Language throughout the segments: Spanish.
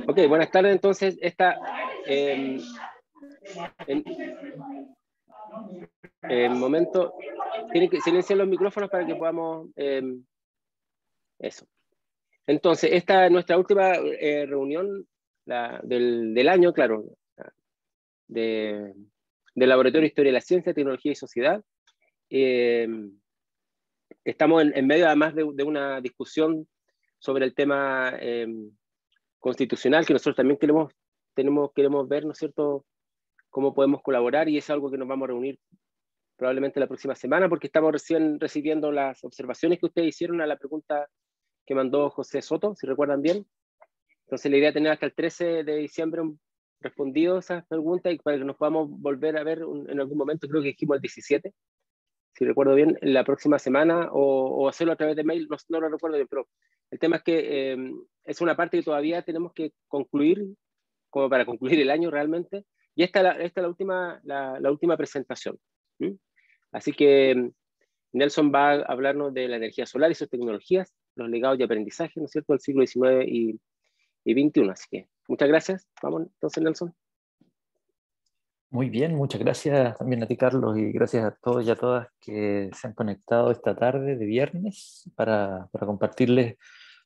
Ok, buenas tardes. Entonces, em, en, en momento, tienen que silenciar los micrófonos para que podamos, eso. Entonces, esta es nuestra última reunión del año, claro, de, del Laboratorio de Historia de la Ciencia, Tecnología y Sociedad. Estamos en medio, además, de una discusión sobre el tema constitucional que nosotros también queremos ver, ¿no es cierto?, cómo podemos colaborar, y es algo que nos vamos a reunir probablemente la próxima semana, porque estamos recién recibiendo las observaciones que ustedes hicieron a la pregunta que mandó José Soto, si recuerdan bien. Entonces la idea es tener hasta el 13 de diciembre respondido esas preguntas, y para que nos podamos volver a ver en algún momento, creo que dijimos el 17, si recuerdo bien, la próxima semana, o hacerlo a través de mail, no lo recuerdo bien, pero el tema es que es una parte que todavía tenemos que concluir, como para concluir el año realmente, y esta es la última presentación. ¿Mm? Así que Nelson va a hablarnos de la energía solar y sus tecnologías, los legados y aprendizajes, ¿no es cierto?, del siglo XIX y XXI. Así que muchas gracias. Vamos entonces, Nelson. Muy bien, muchas gracias también a ti, Carlos, y gracias a todos y a todas que se han conectado esta tarde de viernes para compartirles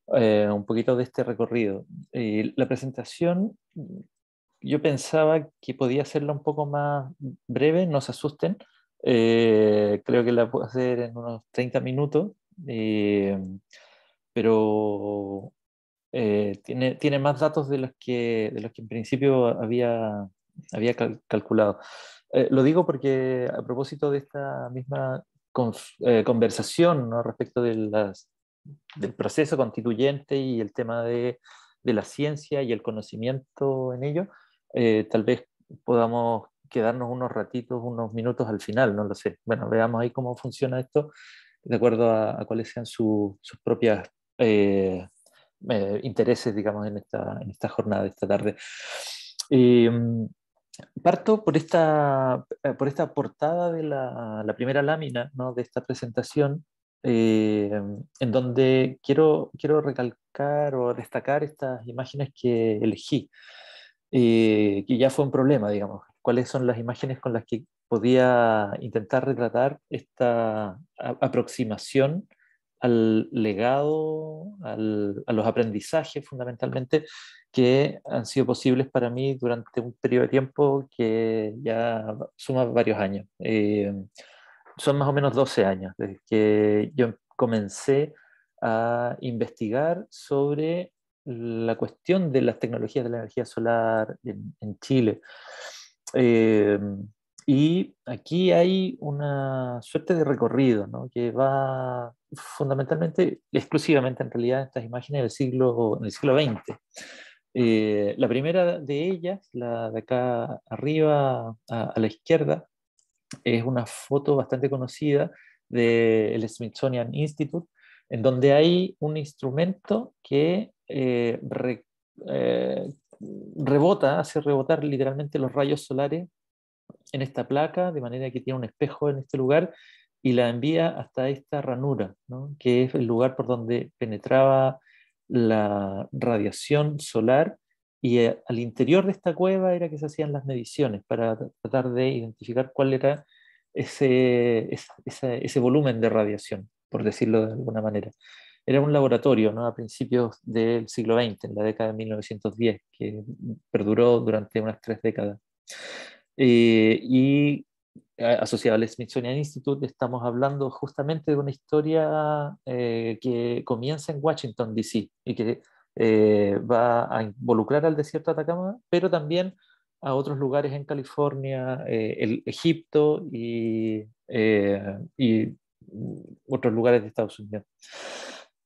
un poquito de este recorrido. La presentación, yo pensaba que podía hacerla un poco más breve, no se asusten. Creo que la puedo hacer en unos 30 minutos, pero tiene más datos de los que en principio había calculado. Lo digo porque a propósito de esta misma conversación, ¿no?, respecto del proceso constituyente y el tema de la ciencia y el conocimiento en ello, tal vez podamos quedarnos unos ratitos, unos minutos al final, no lo sé. Bueno, veamos ahí cómo funciona esto, de acuerdo a cuáles sean sus propias intereses, digamos, en esta jornada de esta tarde. Eh, Parto por esta portada de la primera lámina, ¿no?, de esta presentación, eh, en donde quiero recalcar o destacar estas imágenes que elegí, que ya fue un problema, digamos, cuáles son las imágenes con las que podía intentar retratar esta aproximación al legado, a los aprendizajes fundamentalmente que han sido posibles para mí durante un periodo de tiempo que ya suma varios años. Son más o menos 12 años desde que yo comencé a investigar sobre la cuestión de las tecnologías de la energía solar en Chile. Eh, y aquí hay una suerte de recorrido, ¿no?, que va fundamentalmente, exclusivamente en realidad, estas imágenes en el siglo XX. La primera de ellas, la de acá arriba a la izquierda, es una foto bastante conocida del Smithsonian Institute, en donde hay un instrumento que hace rebotar literalmente los rayos solares en esta placa, de manera que tiene un espejo en este lugar y la envía hasta esta ranura, ¿no?, que es el lugar por donde penetraba la radiación solar, y al interior de esta cueva era que se hacían las mediciones para tratar de identificar cuál era ese volumen de radiación, por decirlo de alguna manera. Era un laboratorio, ¿no?, a principios del siglo XX, en la década de 1910, que perduró durante unas 3 décadas. Y asociado al Smithsonian Institute, estamos hablando justamente de una historia que comienza en Washington, D.C., y que va a involucrar al desierto de Atacama, pero también a otros lugares en California, el Egipto y otros lugares de Estados Unidos.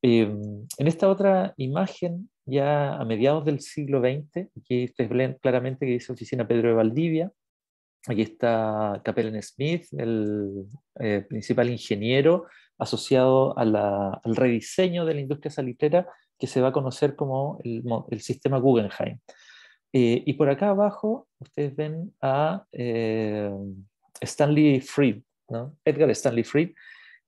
En esta otra imagen, ya a mediados del siglo XX, aquí ustedes ven claramente que dice Oficina Pedro de Valdivia. Aquí está Capellen Smith, el principal ingeniero asociado al rediseño de la industria salitrera que se va a conocer como el sistema Guggenheim. Y por acá abajo ustedes ven a Stanley Fried, ¿no?, Edgar Stanley Fried,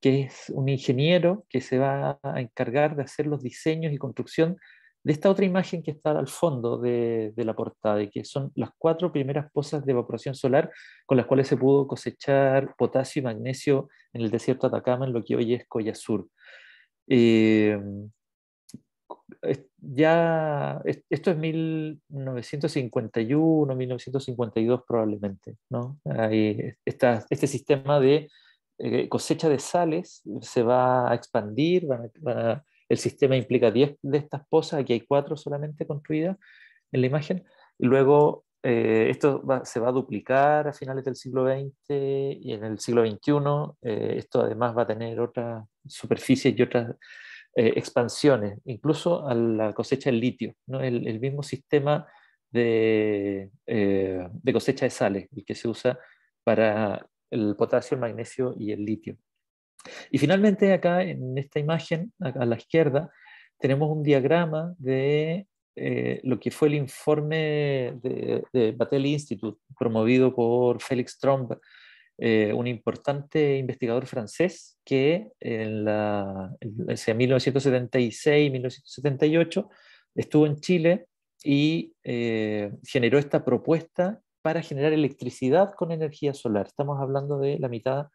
que es un ingeniero que se va a encargar de hacer los diseños y construcción de esta otra imagen que está al fondo de la portada, y que son las 4 primeras pozas de evaporación solar con las cuales se pudo cosechar potasio y magnesio en el desierto de Atacama, en lo que hoy es Collazur. Eh, Esto es 1951, 1952 probablemente, ¿no? Este sistema de cosecha de sales se va a expandir, el sistema implica 10 de estas pozas, aquí hay 4 solamente construidas en la imagen, y luego se va a duplicar a finales del siglo XX y en el siglo XXI. Esto además va a tener otras superficies y otras expansiones, incluso a la cosecha del litio, ¿no? El mismo sistema de cosecha de sales, el que se usa para el potasio, el magnesio y el litio. Y finalmente acá en esta imagen, acá a la izquierda, tenemos un diagrama de lo que fue el informe de Battelle Institute, promovido por Félix Trombe, un importante investigador francés que hacia 1976-1978 estuvo en Chile y generó esta propuesta para generar electricidad con energía solar. Estamos hablando de la mitad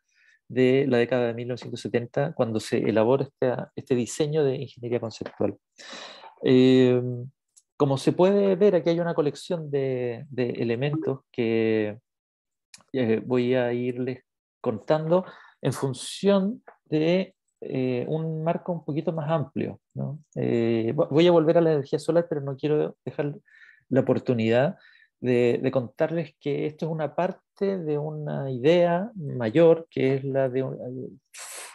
de la década de 1970, cuando se elabora este diseño de ingeniería conceptual. Eh, Como se puede ver, aquí hay una colección de elementos que voy a irles contando en función de un marco un poquito más amplio, ¿no? Voy a volver a la energía solar, pero no quiero dejar la oportunidad de contarles que esto es una parte de una idea mayor, que es la de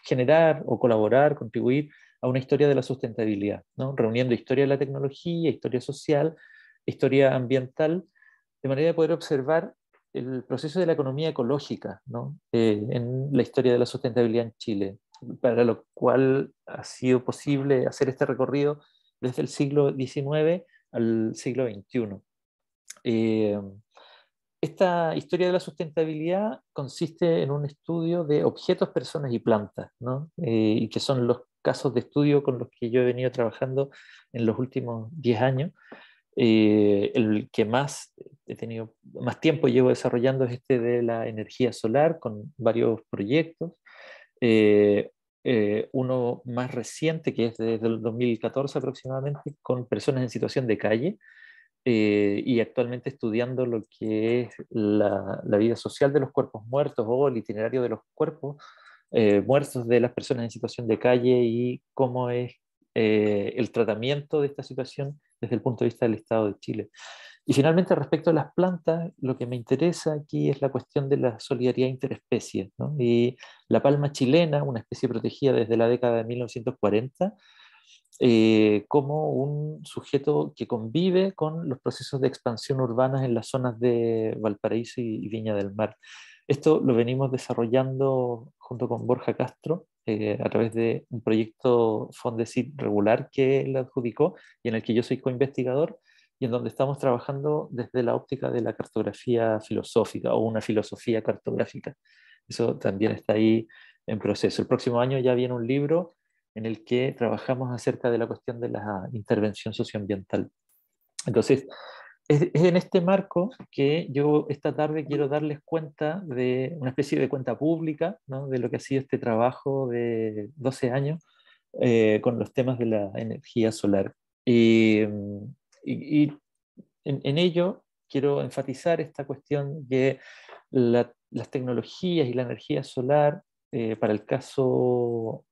generar o colaborar, contribuir a una historia de la sustentabilidad, ¿no? Reuniendo historia de la tecnología, historia social, historia ambiental, de manera de poder observar el proceso de la economía ecológica, ¿no? En la historia de la sustentabilidad en Chile, para lo cual ha sido posible hacer este recorrido desde el siglo XIX al siglo XXI. Eh, Esta historia de la sustentabilidad consiste en un estudio de objetos, personas y plantas, ¿no? Y que son los casos de estudio con los que yo he venido trabajando en los últimos 10 años. El que más he tenido, más tiempo llevo desarrollando es este de la energía solar, con varios proyectos. Eh, Uno más reciente, que es desde el 2014 aproximadamente, con personas en situación de calle, y actualmente estudiando lo que es la vida social de los cuerpos muertos o el itinerario de los cuerpos muertos de las personas en situación de calle y cómo es el tratamiento de esta situación desde el punto de vista del Estado de Chile. Y finalmente, respecto a las plantas, lo que me interesa aquí es la cuestión de la solidaridad interespecie, ¿no? Y la palma chilena, una especie protegida desde la década de 1940, como un sujeto que convive con los procesos de expansión urbanas en las zonas de Valparaíso y Viña del Mar. Esto lo venimos desarrollando junto con Borja Castro a través de un proyecto Fondesit regular que él adjudicó y en el que yo soy coinvestigador y en donde estamos trabajando desde la óptica de la cartografía filosófica o una filosofía cartográfica. Eso también está ahí en proceso. El próximo año ya viene un libro en el que trabajamos acerca de la cuestión de la intervención socioambiental. Entonces, es en este marco que yo esta tarde quiero darles cuenta de una especie de cuenta pública, ¿no? De lo que ha sido este trabajo de 12 años con los temas de la energía solar. Y en ello quiero enfatizar esta cuestión que las tecnologías y la energía solar, para el caso,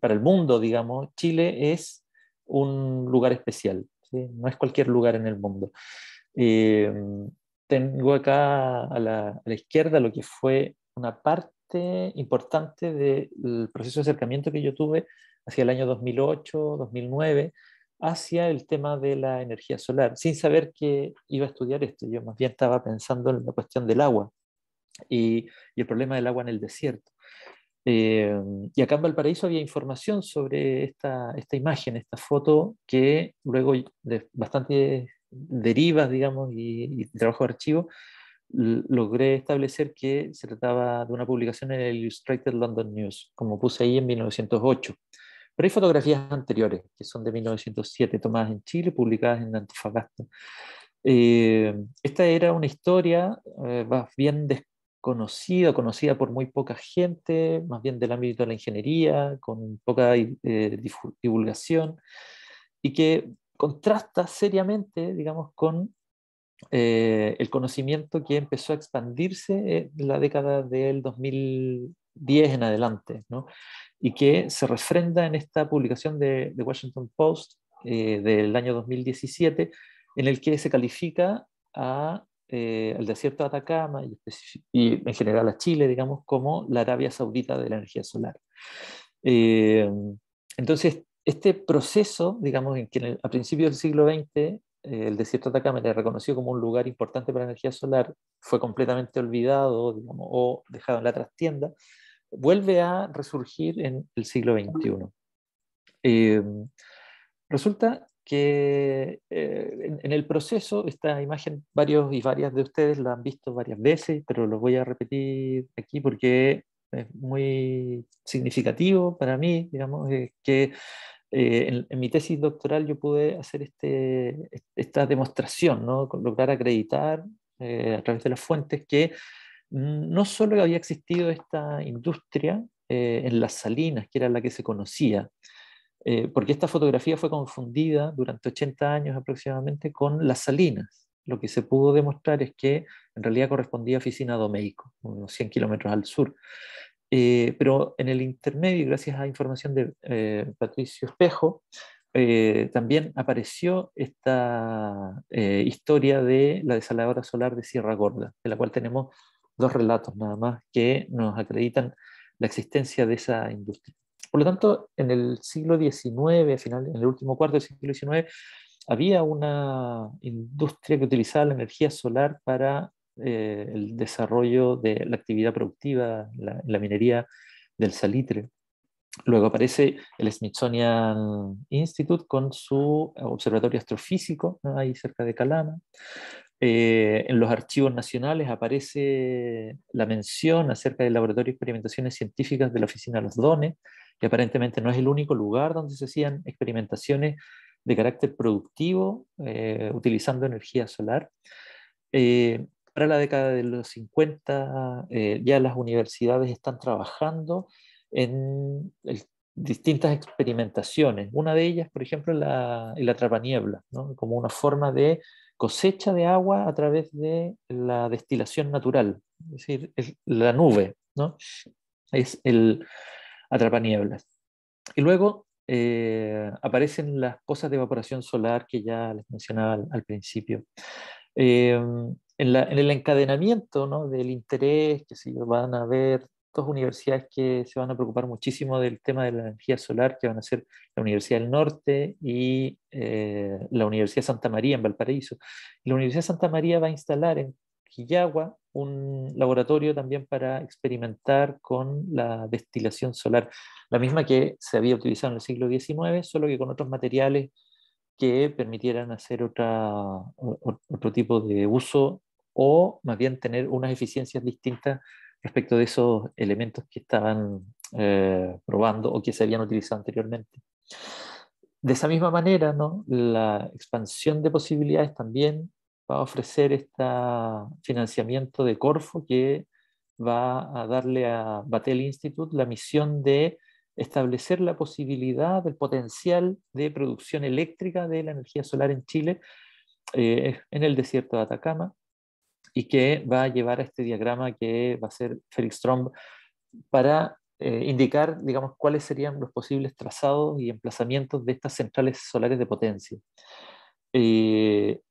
para el mundo, digamos, Chile es un lugar especial, ¿sí? No es cualquier lugar en el mundo. Eh, Tengo acá a la izquierda lo que fue una parte importante del proceso de acercamiento que yo tuve hacia el año 2008, 2009, hacia el tema de la energía solar, sin saber que iba a estudiar esto. Yo más bien estaba pensando en la cuestión del agua y el problema del agua en el desierto. Eh, y acá en Valparaíso había información sobre esta imagen, esta foto, que luego de bastantes derivas, digamos, y trabajo de archivo, logré establecer que se trataba de una publicación en el Illustrated London News, como puse ahí en 1908. Pero hay fotografías anteriores, que son de 1907, tomadas en Chile, publicadas en Antofagasta. Esta era una historia más bien desconocida, conocida por muy poca gente, más bien del ámbito de la ingeniería, con poca divulgación, y que contrasta seriamente, digamos, con el conocimiento que empezó a expandirse en la década del 2010 en adelante, ¿no? Y que se refrenda en esta publicación de Washington Post del año 2017, en el que se califica al desierto de Atacama y en general a Chile, digamos, como la Arabia Saudita de la energía solar. Eh, entonces, este proceso, digamos, en que a principios del siglo XX el desierto de Atacama era reconocido como un lugar importante para la energía solar, fue completamente olvidado, digamos, o dejado en la trastienda, vuelve a resurgir en el siglo XXI. Eh, Resulta que en el proceso, esta imagen varios y varias de ustedes la han visto varias veces, pero lo voy a repetir aquí porque es muy significativo para mí, digamos, que en mi tesis doctoral yo pude hacer esta demostración, ¿no? Lograr acreditar a través de las fuentes que no solo había existido esta industria en las salinas, que era la que se conocía, porque esta fotografía fue confundida durante 80 años aproximadamente con las salinas. Lo que se pudo demostrar es que en realidad correspondía a Oficina Domeico, unos 100 kilómetros al sur. Pero en el intermedio, gracias a información de Patricio Espejo, también apareció esta historia de la desaladora solar de Sierra Gorda, de la cual tenemos dos relatos nada más que nos acreditan la existencia de esa industria. Por lo tanto, en el siglo XIX, en el último cuarto del siglo XIX, había una industria que utilizaba la energía solar para el desarrollo de la actividad productiva, la minería del salitre. Luego aparece el Smithsonian Institute con su observatorio astrofísico, ¿no? Ahí cerca de Calama. En los archivos nacionales aparece la mención acerca del Laboratorio de Experimentaciones Científicas de la Oficina de los Dones, que aparentemente no es el único lugar donde se hacían experimentaciones de carácter productivo utilizando energía solar. Para la década de los 50 ya las universidades están trabajando en distintas experimentaciones. Una de ellas, por ejemplo, el atrapaniebla, ¿no? Como una forma de cosecha de agua a través de la destilación natural, es decir, es la nube, ¿no? Es el atrapanieblas. Y luego aparecen las pozas de evaporación solar que ya les mencionaba al principio. En el encadenamiento, ¿no? Del interés, que si van a ver dos universidades que se van a preocupar muchísimo del tema de la energía solar, que van a ser la Universidad del Norte y la Universidad de Santa María en Valparaíso. Y la Universidad de Santa María va a instalar en Quillagua un laboratorio también para experimentar con la destilación solar, la misma que se había utilizado en el siglo XIX, solo que con otros materiales que permitieran hacer otro tipo de uso o más bien tener unas eficiencias distintas respecto de esos elementos que estaban probando o que se habían utilizado anteriormente. De esa misma manera, ¿no? La expansión de posibilidades también va a ofrecer este financiamiento de Corfo que va a darle a Battelle Institute la misión de establecer la posibilidad del potencial de producción eléctrica de la energía solar en Chile, en el desierto de Atacama, y que va a llevar a este diagrama que va a ser Felix Tromb para indicar, digamos, cuáles serían los posibles trazados y emplazamientos de estas centrales solares de potencia. Eh,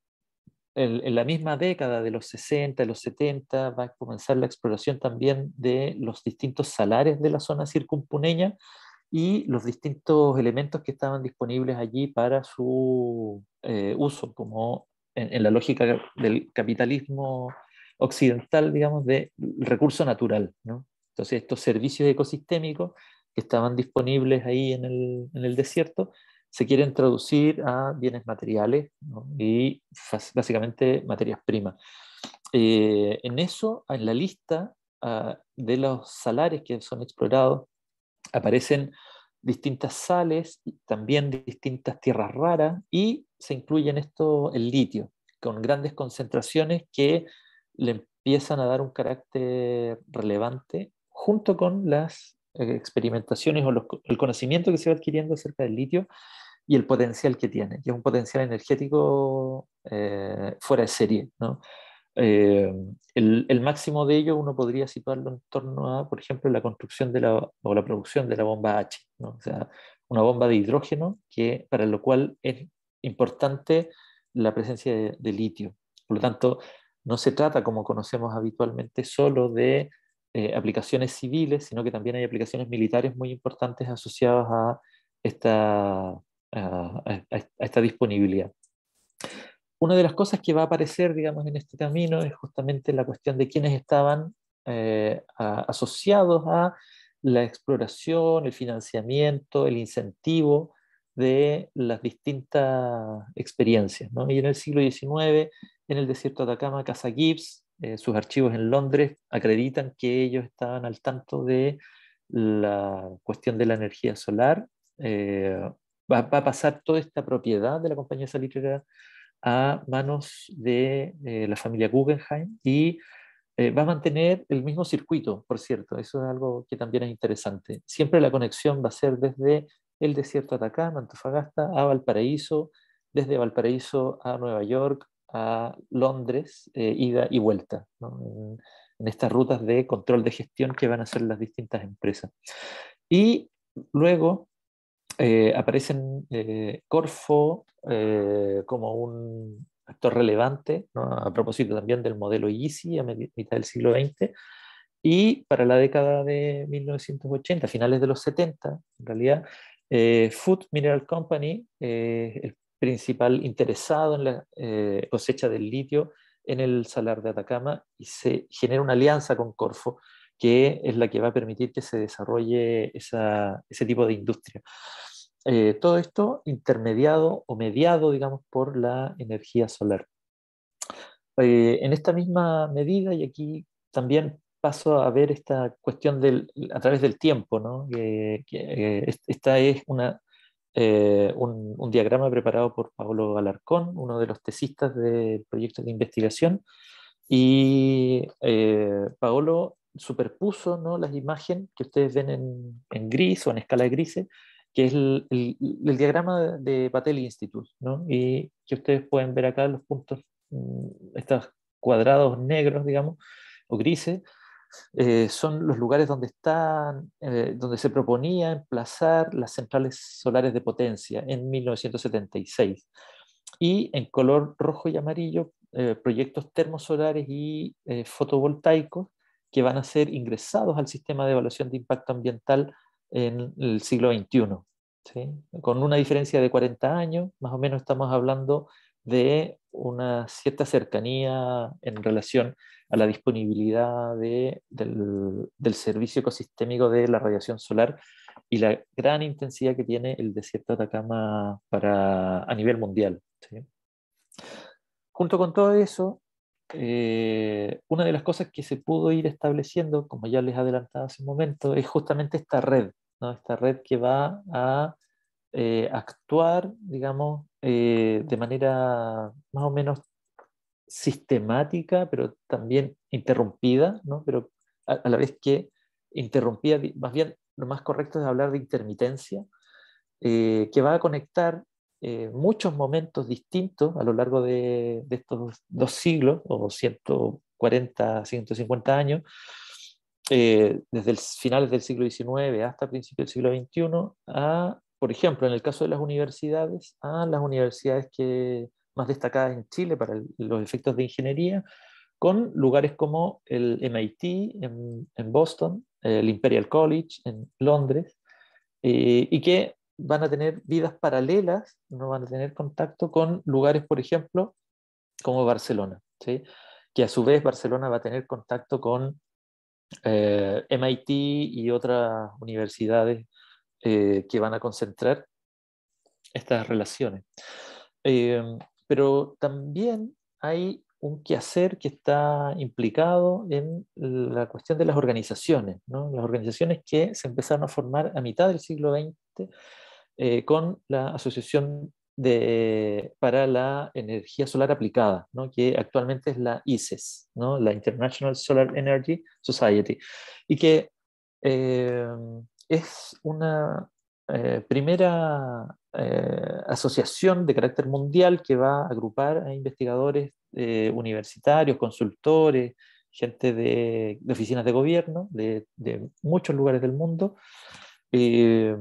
en la misma década de los 60, de los 70, va a comenzar la exploración también de los distintos salares de la zona circumpuneña y los distintos elementos que estaban disponibles allí para su uso, como en la lógica del capitalismo occidental, digamos, del recurso natural, ¿no? Entonces, estos servicios ecosistémicos que estaban disponibles ahí en el desierto se quieren traducir a bienes materiales, ¿no? Y básicamente materias primas. En eso, en la lista de los salares que son explorados, aparecen distintas sales, también distintas tierras raras, y se incluye en esto el litio, con grandes concentraciones que le empiezan a dar un carácter relevante, junto con las experimentaciones o el conocimiento que se va adquiriendo acerca del litio y el potencial que tiene, que es un potencial energético fuera de serie, ¿no? Eh, el máximo de ello uno podría situarlo en torno a, por ejemplo, la construcción o la producción de la bomba H, ¿no? O sea, una bomba de hidrógeno para lo cual es importante la presencia de litio. Por lo tanto, no se trata, como conocemos habitualmente, solo de aplicaciones civiles, sino que también hay aplicaciones militares muy importantes asociadas a esta disponibilidad. Una de las cosas que va a aparecer, digamos, en este camino es justamente la cuestión de quienes estaban asociados a la exploración, el financiamiento, el incentivo de las distintas experiencias, ¿no? Y en el siglo XIX, en el desierto de Atacama, Casa Gibbs, sus archivos en Londres acreditan que ellos estaban al tanto de la cuestión de la energía solar. Va a pasar toda esta propiedad de la compañía salitrera a manos de la familia Guggenheim, y va a mantener el mismo circuito, por cierto. Eso es algo que también es interesante. Siempre la conexión va a ser desde el desierto de Atacama, Antofagasta, a Valparaíso, desde Valparaíso a Nueva York, a Londres, ida y vuelta, ¿no? En estas rutas de control de gestión que van a hacer las distintas empresas. Y luego aparecen Corfo como un actor relevante, ¿no? A propósito también del modelo Easy a mitad del siglo XX, y para la década de 1980, finales de los 70, en realidad, Food Mineral Company, el principal interesado en la cosecha del litio en el salar de Atacama, y se genera una alianza con Corfo, que es la que va a permitir que se desarrolle ese tipo de industria. Todo esto intermediado o mediado, digamos, por la energía solar. En esta misma medida, y aquí también paso a ver esta cuestión a través del tiempo, ¿no? Esta es un diagrama preparado por Paolo Alarcón, uno de los tesistas del proyecto de investigación, y Paolo superpuso, ¿no?, las imágenes que ustedes ven en gris o en escala de grises, que es el diagrama de Patel Institute, ¿no? Y que ustedes pueden ver acá los puntos, estos cuadrados negros, digamos, o grises, son los lugares donde se proponía emplazar las centrales solares de potencia en 1976. Y en color rojo y amarillo, proyectos termosolares y fotovoltaicos que van a ser ingresados al sistema de evaluación de impacto ambiental en el siglo XXI, ¿sí? Con una diferencia de 40 años, más o menos estamos hablando de una cierta cercanía en relación a la disponibilidad del servicio ecosistémico de la radiación solar y la gran intensidad que tiene el desierto de Atacama a nivel mundial, ¿sí? Junto con todo eso, una de las cosas que se pudo ir estableciendo, como ya les adelantaba hace un momento, es justamente esta red, ¿no? Esta red que va a actuar, digamos, de manera más o menos sistemática, pero también interrumpida, ¿no? Pero a la vez que interrumpida, más bien lo más correcto es hablar de intermitencia, que va a conectar muchos momentos distintos a lo largo de estos 2 siglos, o 140, 150 años, desde finales del siglo XIX hasta principios del siglo XXI, por ejemplo, en el caso de las universidades, a las universidades más destacadas en Chile para los efectos de ingeniería, con lugares como el MIT en Boston, el Imperial College en Londres, y que van a tener vidas paralelas, no van a tener contacto con lugares, por ejemplo, como Barcelona, ¿sí? Que a su vez Barcelona va a tener contacto con MIT y otras universidades que van a concentrar estas relaciones. Eh, pero también hay un quehacer que está implicado en la cuestión de las organizaciones, ¿no? Las organizaciones que se empezaron a formar a mitad del siglo XX con la Asociación para la Energía Solar Aplicada, ¿no? Que actualmente es la ICES, ¿no? La International Solar Energy Society, y que es una primera asociación de carácter mundial que va a agrupar a investigadores universitarios, consultores, gente de oficinas de gobierno de muchos lugares del mundo, eh,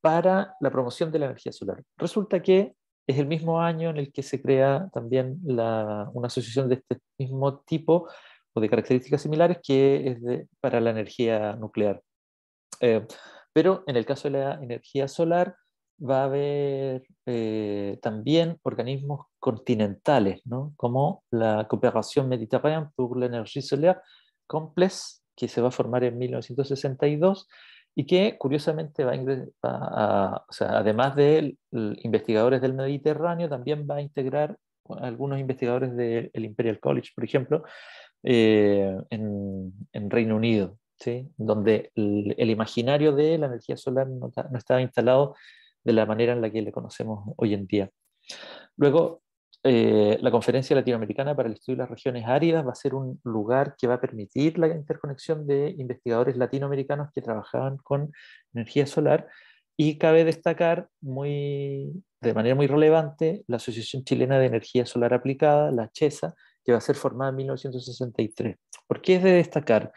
para la promoción de la energía solar. Resulta que es el mismo año en el que se crea también una asociación de este mismo tipo o de características similares, que es para la energía nuclear. Eh, pero en el caso de la energía solar va a haber también organismos continentales, ¿no? Como la Coopération Méditerranée pour l'Énergie Solaire Complex, que se va a formar en 1962 y que curiosamente o sea, además de investigadores del Mediterráneo, también va a integrar algunos investigadores del Imperial College, por ejemplo, en Reino Unido, ¿sí? Donde el imaginario de la energía solar no estaba instalado de la manera en la que le conocemos hoy en día. Luego, la Conferencia Latinoamericana para el Estudio de las Regiones Áridas va a ser un lugar que va a permitir la interconexión de investigadores latinoamericanos que trabajaban con energía solar, y cabe destacar de manera muy relevante la Asociación Chilena de Energía Solar Aplicada, la CHESA, que va a ser formada en 1963. ¿Por qué es de destacar?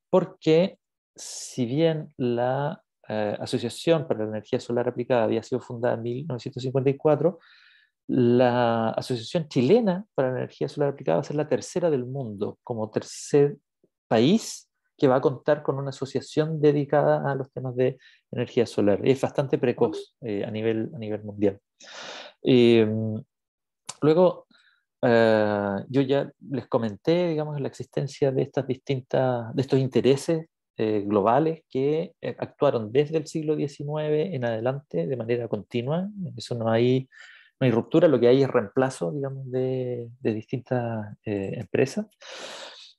Porque si bien la Asociación para la Energía Solar Aplicada había sido fundada en 1954, la Asociación Chilena para la Energía Solar Aplicada va a ser la tercera del mundo, como tercer país que va a contar con una asociación dedicada a los temas de energía solar. Es bastante precoz a nivel mundial. Eh, Luego, yo ya les comenté, digamos, la existencia de de estos intereses globales que actuaron desde el siglo XIX en adelante de manera continua. Eso no hay ruptura, lo que hay es reemplazo, digamos, de distintas empresas.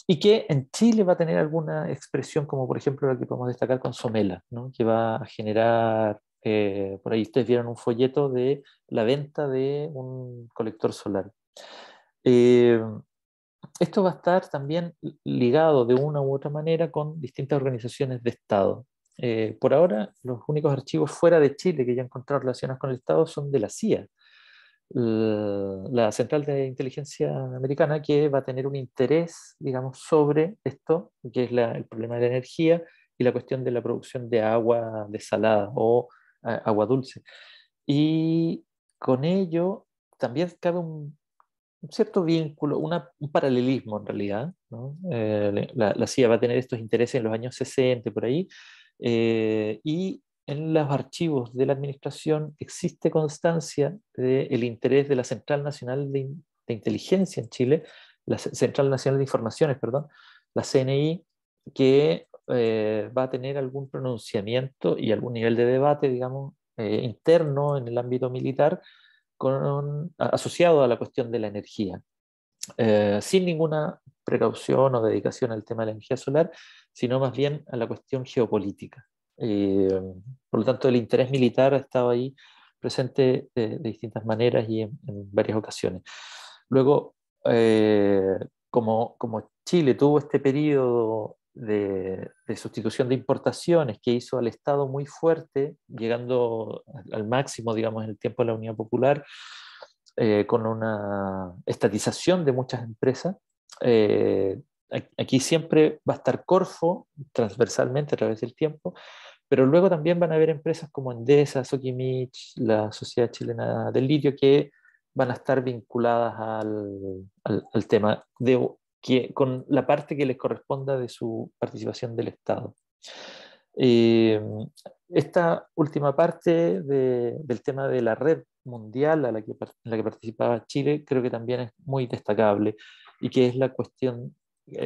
Y que en Chile va a tener alguna expresión, como por ejemplo la que podemos destacar con Somela, ¿no? Que va a generar, por ahí ustedes vieron un folleto de la venta de un colector solar. Eh, Esto va a estar también ligado de una u otra manera con distintas organizaciones de Estado. Por ahora, los únicos archivos fuera de Chile que ya he encontrado relacionados con el Estado son de la CIA, la Central de Inteligencia Americana, que va a tener un interés, digamos, sobre esto, que es el problema de la energía y la cuestión de la producción de agua desalada o agua dulce. Y con ello también cabe un cierto vínculo, un paralelismo en realidad, ¿no? La CIA va a tener estos intereses en los años 60 por ahí, y en los archivos de la administración existe constancia del interés de la Central Nacional de Inteligencia en Chile, la Central Nacional de Informaciones, perdón, la CNI, que va a tener algún pronunciamiento y algún nivel de debate, digamos, interno en el ámbito militar asociado a la cuestión de la energía, sin ninguna precaución o dedicación al tema de la energía solar, sino más bien a la cuestión geopolítica. Eh, por lo tanto, el interés militar ha estado ahí presente de distintas maneras y en varias ocasiones. Luego, como Chile tuvo este periodo de sustitución de importaciones que hizo al Estado muy fuerte, llegando al máximo, digamos, en el tiempo de la Unidad Popular, con una estatización de muchas empresas. Eh, Aquí siempre va a estar Corfo transversalmente a través del tiempo, pero luego también van a haber empresas como Endesa, Sokimich, la Sociedad Chilena del Litio, que van a estar vinculadas al tema con la parte que les corresponda de su participación del Estado. Eh, Esta última parte del tema de la red mundial en la que participaba Chile creo que también es muy destacable, y que es la cuestión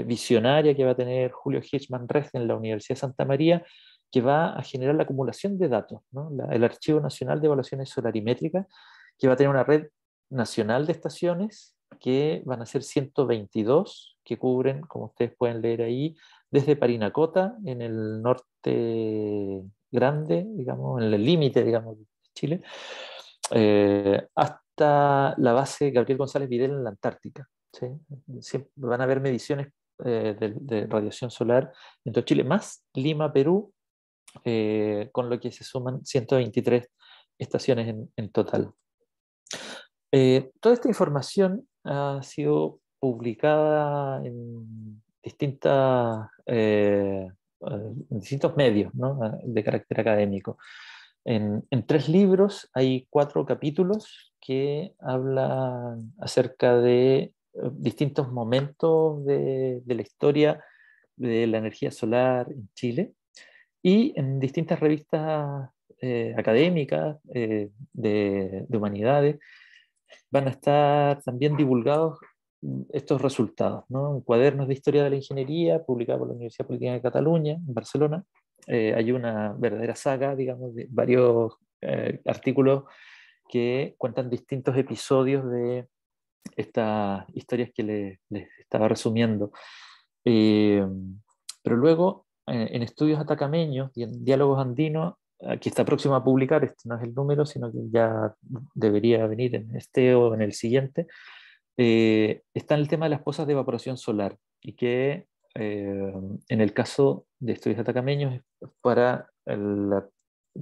visionaria que va a tener Julio Hirschman Rest en la Universidad de Santa María, que va a generar la acumulación de datos, ¿no? El Archivo Nacional de Evaluaciones Solarimétricas, que va a tener una red nacional de estaciones que van a ser 122, que cubren, como ustedes pueden leer ahí, desde Parinacota, en el norte grande, digamos, en el límite, digamos, de Chile, hasta la base Gabriel González Videla en la Antártica. ¿Sí? Siempre van a haber mediciones de radiación solar en todo Chile, más Lima, Perú, con lo que se suman 123 estaciones en total. Toda esta información ha sido publicada en distintos medios, ¿no? De carácter académico. En 3 libros hay 4 capítulos que hablan acerca de distintos momentos de la historia de la energía solar en Chile, y en distintas revistas académicas de humanidades van a estar también divulgados estos resultados, ¿no? En cuadernos de historia de la ingeniería, publicado por la Universidad Política de Cataluña, en Barcelona. Hay una verdadera saga, digamos, de varios artículos que cuentan distintos episodios de estas historias que les estaba resumiendo. Eh, pero luego, en estudios atacameños y en diálogos andinos, que está próximo a publicar, este no es el número, sino que ya debería venir en este o en el siguiente, está el tema de las pozas de evaporación solar, y que en el caso de estudios atacameños es para la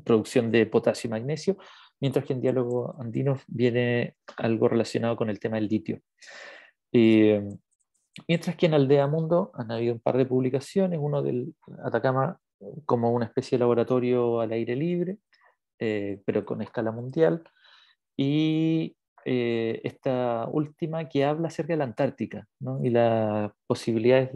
producción de potasio y magnesio, mientras que en diálogo andino viene algo relacionado con el tema del litio. Mientras que en Aldea Mundo han habido un par de publicaciones, uno del Atacama como una especie de laboratorio al aire libre, pero con escala mundial, y esta última que habla acerca de la Antártica, ¿no? Y las posibilidades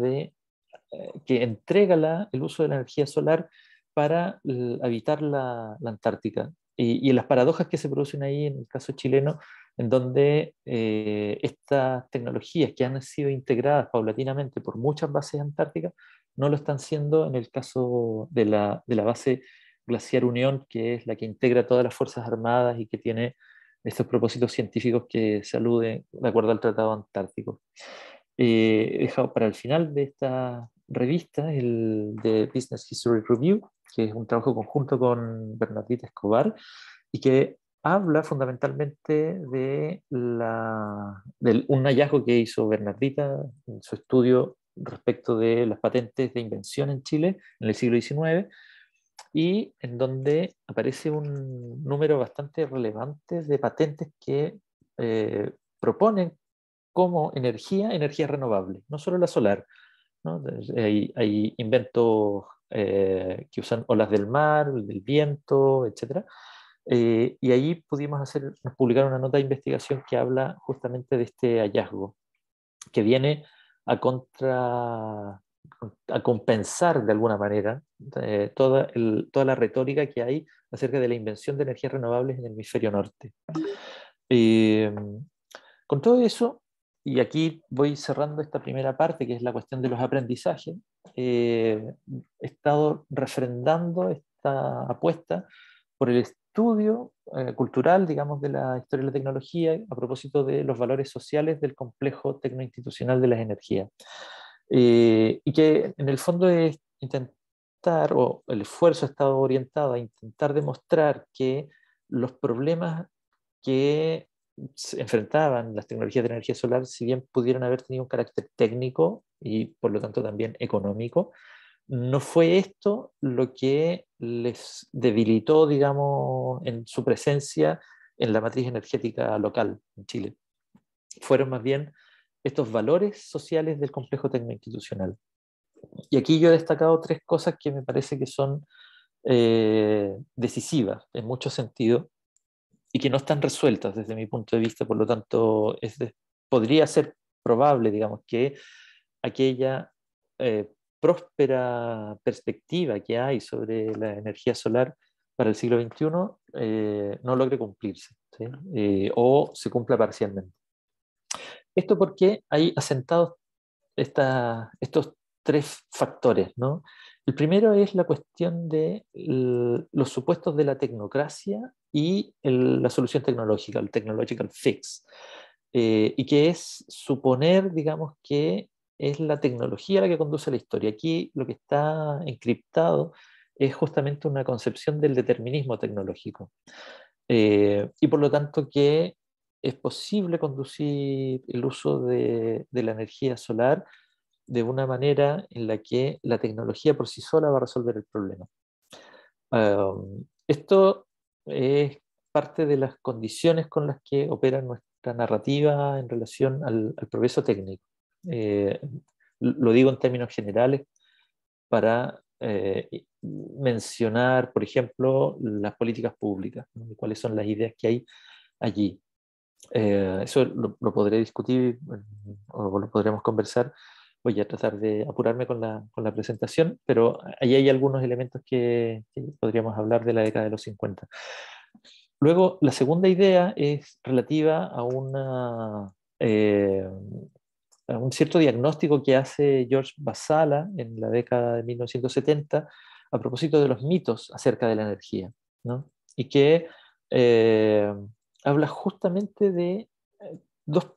que entrega el uso de la energía solar para habitar la Antártica. Y las paradojas que se producen ahí en el caso chileno, en donde estas tecnologías que han sido integradas paulatinamente por muchas bases antárticas, no lo están siendo en el caso de la base Glaciar Unión, que es la que integra todas las Fuerzas Armadas y que tiene estos propósitos científicos que se aluden de acuerdo al Tratado Antártico. He dejado para el final de esta revista el de Business History Review, que es un trabajo conjunto con Bernardita Escobar y que habla fundamentalmente de un hallazgo que hizo Bernardita en su estudio respecto de las patentes de invención en Chile en el siglo XIX, y en donde aparece un número bastante relevante de patentes que proponen como energía renovable, no solo la solar, ¿no? Hay inventos que usan olas del mar, del viento, etc. Y ahí nos publicar una nota de investigación que habla justamente de este hallazgo, que viene a compensar de alguna manera toda la retórica que hay acerca de la invención de energías renovables en el hemisferio norte. Eh, con todo eso, y aquí voy cerrando esta primera parte, que es la cuestión de los aprendizajes, he estado refrendando esta apuesta por el estudio cultural, digamos, de la historia de la tecnología a propósito de los valores sociales del complejo tecnoinstitucional de las energías. Y que en el fondo es intentar, o el esfuerzo ha estado orientado a intentar demostrar que los problemas que se enfrentaban las tecnologías de energía solar, si bien pudieron haber tenido un carácter técnico y por lo tanto también económico, no fue esto lo que les debilitó, digamos, en su presencia en la matriz energética local en Chile. Fueron más bien estos valores sociales del complejo tecnoinstitucional. Y aquí yo he destacado 3 cosas que me parece que son decisivas en muchos sentidos y que no están resueltas desde mi punto de vista. Por lo tanto, podría ser probable, digamos, que aquella próspera perspectiva que hay sobre la energía solar para el siglo XXI no logre cumplirse, ¿sí? O se cumpla parcialmente. Esto porque hay asentados estos 3 factores, ¿no? El primero es la cuestión de los supuestos de la tecnocracia y la solución tecnológica, el technological fix, y que es suponer, digamos, que es la tecnología la que conduce a la historia. Aquí lo que está encriptado es justamente una concepción del determinismo tecnológico. Y por lo tanto que es posible conducir el uso de la energía solar de una manera en la que la tecnología por sí sola va a resolver el problema. Esto es parte de las condiciones con las que opera nuestra narrativa en relación al progreso técnico. Eh, lo digo en términos generales para mencionar, por ejemplo, las políticas públicas, ¿no? Y cuáles son las ideas que hay allí. Eso lo podré discutir o lo podremos conversar. Voy a tratar de apurarme con la presentación, pero ahí hay algunos elementos que podríamos hablar de la década de los 50. Luego, la segunda idea es relativa a un cierto diagnóstico que hace George Basala en la década de 1970 a propósito de los mitos acerca de la energía, ¿no? Y que eh, habla justamente de dos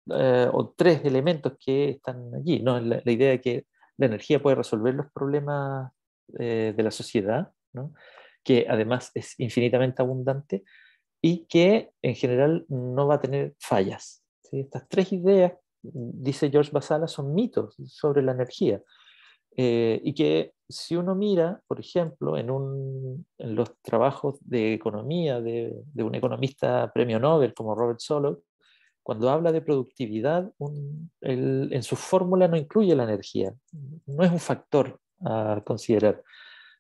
o tres elementos que están allí, ¿no? La idea de que la energía puede resolver los problemas de la sociedad, ¿no? Que además es infinitamente abundante y que en general no va a tener fallas, ¿sí? Estas tres ideas, dice George Basala, son mitos sobre la energía. Y que si uno mira, por ejemplo, en los trabajos de economía de un economista premio Nobel como Robert Solow, cuando habla de productividad, en su fórmula no incluye la energía, no es un factor a considerar.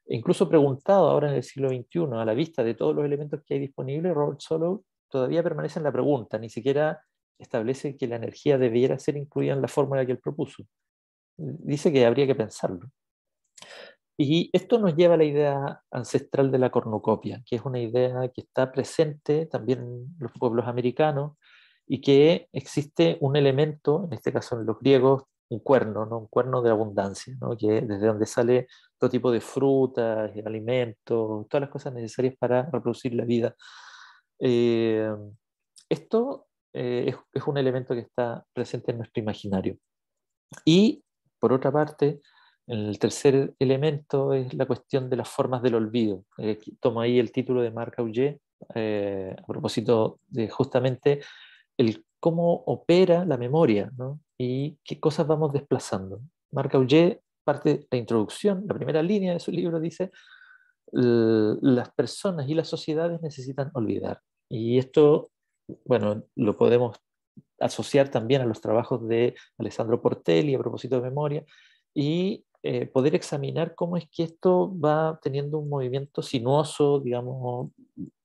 Incluso preguntado ahora en el siglo XXI, a la vista de todos los elementos que hay disponibles, Robert Solow todavía permanece en la pregunta, ni siquiera establece que la energía debiera ser incluida en la fórmula que él propuso. Dice que habría que pensarlo. Y esto nos lleva a la idea ancestral de la cornucopia, que es una idea que está presente también en los pueblos americanos y que existe un elemento, en este caso en los griegos, un cuerno, ¿no? Un cuerno de abundancia, ¿no? Que desde donde sale todo tipo de frutas, alimentos, todas las cosas necesarias para reproducir la vida. Eh, esto es un elemento que está presente en nuestro imaginario. Y, por otra parte, el tercer elemento es la cuestión de las formas del olvido. Tomo ahí el título de Marc Augé a propósito de justamente el cómo opera la memoria, ¿no? Y qué cosas vamos desplazando. Marc Augé, parte de la introducción, la primera línea de su libro dice, las personas y las sociedades necesitan olvidar. Y esto, bueno, lo podemos asociar también a los trabajos de Alessandro Portelli a propósito de memoria y poder examinar cómo es que esto va teniendo un movimiento sinuoso, digamos,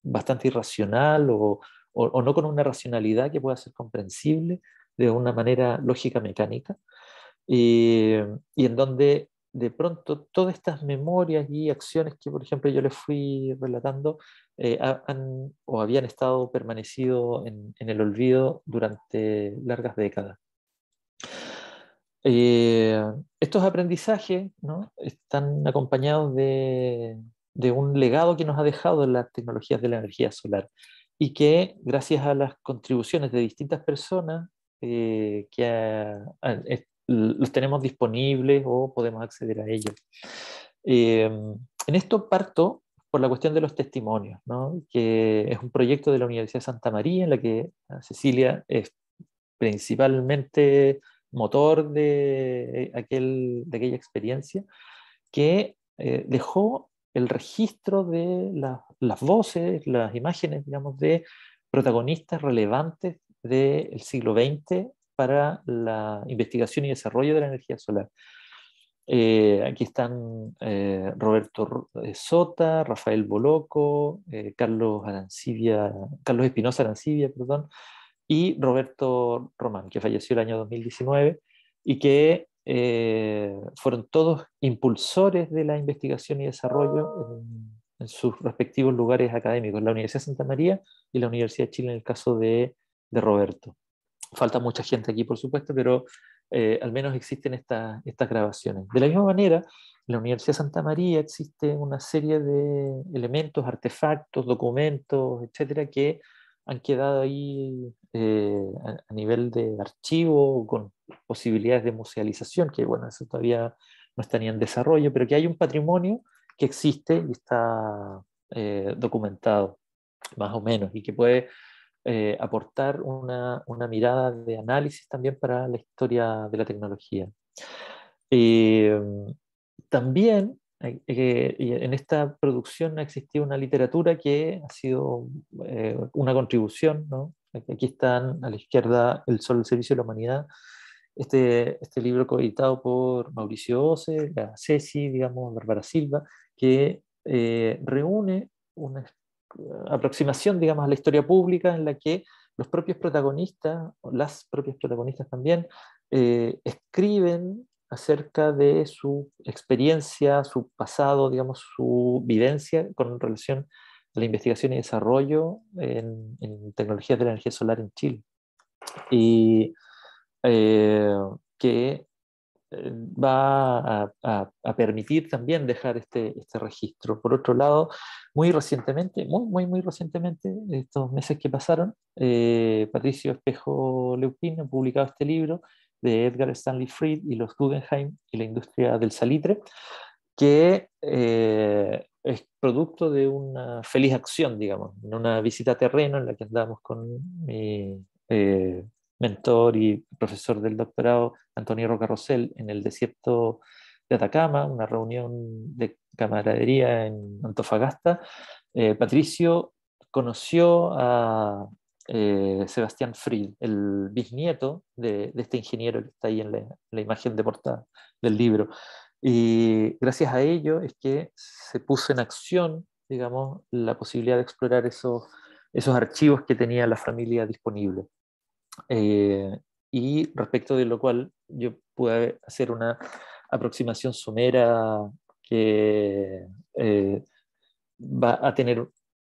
bastante irracional o no con una racionalidad que pueda ser comprensible de una manera lógica mecánica, y en donde de pronto todas estas memorias y acciones que, por ejemplo, yo les fui relatando, o habían estado permanecido en el olvido durante largas décadas. Eh, Estos aprendizajes, ¿no? Están acompañados de un legado que nos ha dejado las tecnologías de la energía solar y que gracias a las contribuciones de distintas personas los tenemos disponibles o podemos acceder a ellos. En esto parto por la cuestión de los testimonios, ¿no? Que es un proyecto de la Universidad de Santa María en la que Cecilia es principalmente motor de aquella experiencia, que dejó el registro de las voces, las imágenes, digamos, de protagonistas relevantes del siglo XX para la investigación y desarrollo de la energía solar. Aquí están Roberto Sota, Rafael Boloco, Carlos Espinosa Arancibia, perdón, y Roberto Román, que falleció el año 2019 y que fueron todos impulsores de la investigación y desarrollo en sus respectivos lugares académicos, la Universidad de Santa María y la Universidad de Chile en el caso de Roberto. Falta mucha gente aquí, por supuesto, pero al menos existen estas grabaciones. De la misma manera, en la Universidad de Santa María existe una serie de elementos, artefactos, documentos, etcétera, que han quedado ahí a nivel de archivo, con posibilidades de musealización, que bueno, eso todavía no está ni en desarrollo, pero que hay un patrimonio que existe y está documentado, más o menos, y que puede aportar una mirada de análisis también para la historia de la tecnología. Eh, También en esta producción ha existido una literatura que ha sido una contribución, ¿no? Aquí están a la izquierda El Sol al servicio de la humanidad, este libro coeditado por Mauricio Ose, la Ceci, digamos, Bárbara Silva, que reúne una aproximación, digamos, a la historia pública en la que los propios protagonistas, o las propias protagonistas también, escriben acerca de su experiencia, su pasado, digamos, su vivencia con relación a la investigación y desarrollo en tecnologías de la energía solar en Chile. Y eh, que va a permitir también dejar este registro. Por otro lado, muy recientemente, muy recientemente, estos meses que pasaron, Patricio Espejo Leupin ha publicado este libro de Edgar Stanley Fried y los Guggenheim y la industria del salitre, que es producto de una feliz acción, digamos, en una visita a terreno en la que andamos con mi mentor y profesor del doctorado, Antonio Roca Rosell, en el desierto de Atacama, una reunión de camaradería en Antofagasta. Patricio conoció a Sebastián Fried, el bisnieto de este ingeniero que está ahí en la imagen de portada del libro. Y gracias a ello es que se puso en acción, digamos, la posibilidad de explorar esos archivos que tenía la familia disponible. Eh, y respecto de lo cual yo pude hacer una aproximación somera que va a tener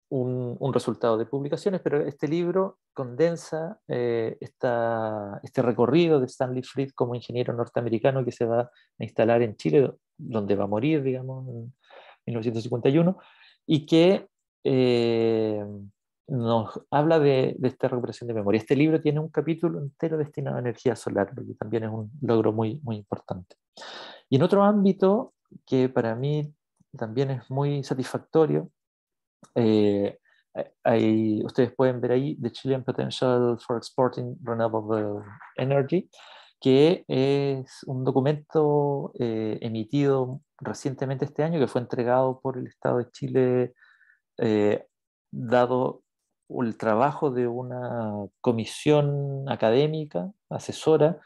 un resultado de publicaciones, pero este libro condensa este recorrido de Stanley Fried como ingeniero norteamericano que se va a instalar en Chile, donde va a morir, digamos, en 1951, y que nos habla de esta recuperación de memoria. Este libro tiene un capítulo entero destinado a energía solar, lo que también es un logro muy importante. Y en otro ámbito que para mí también es muy satisfactorio, eh, ustedes pueden ver ahí The Chilean Potential for Exporting Renewable Energy, que es un documento emitido recientemente este año que fue entregado por el Estado de Chile, eh, dado el trabajo de una comisión académica, asesora,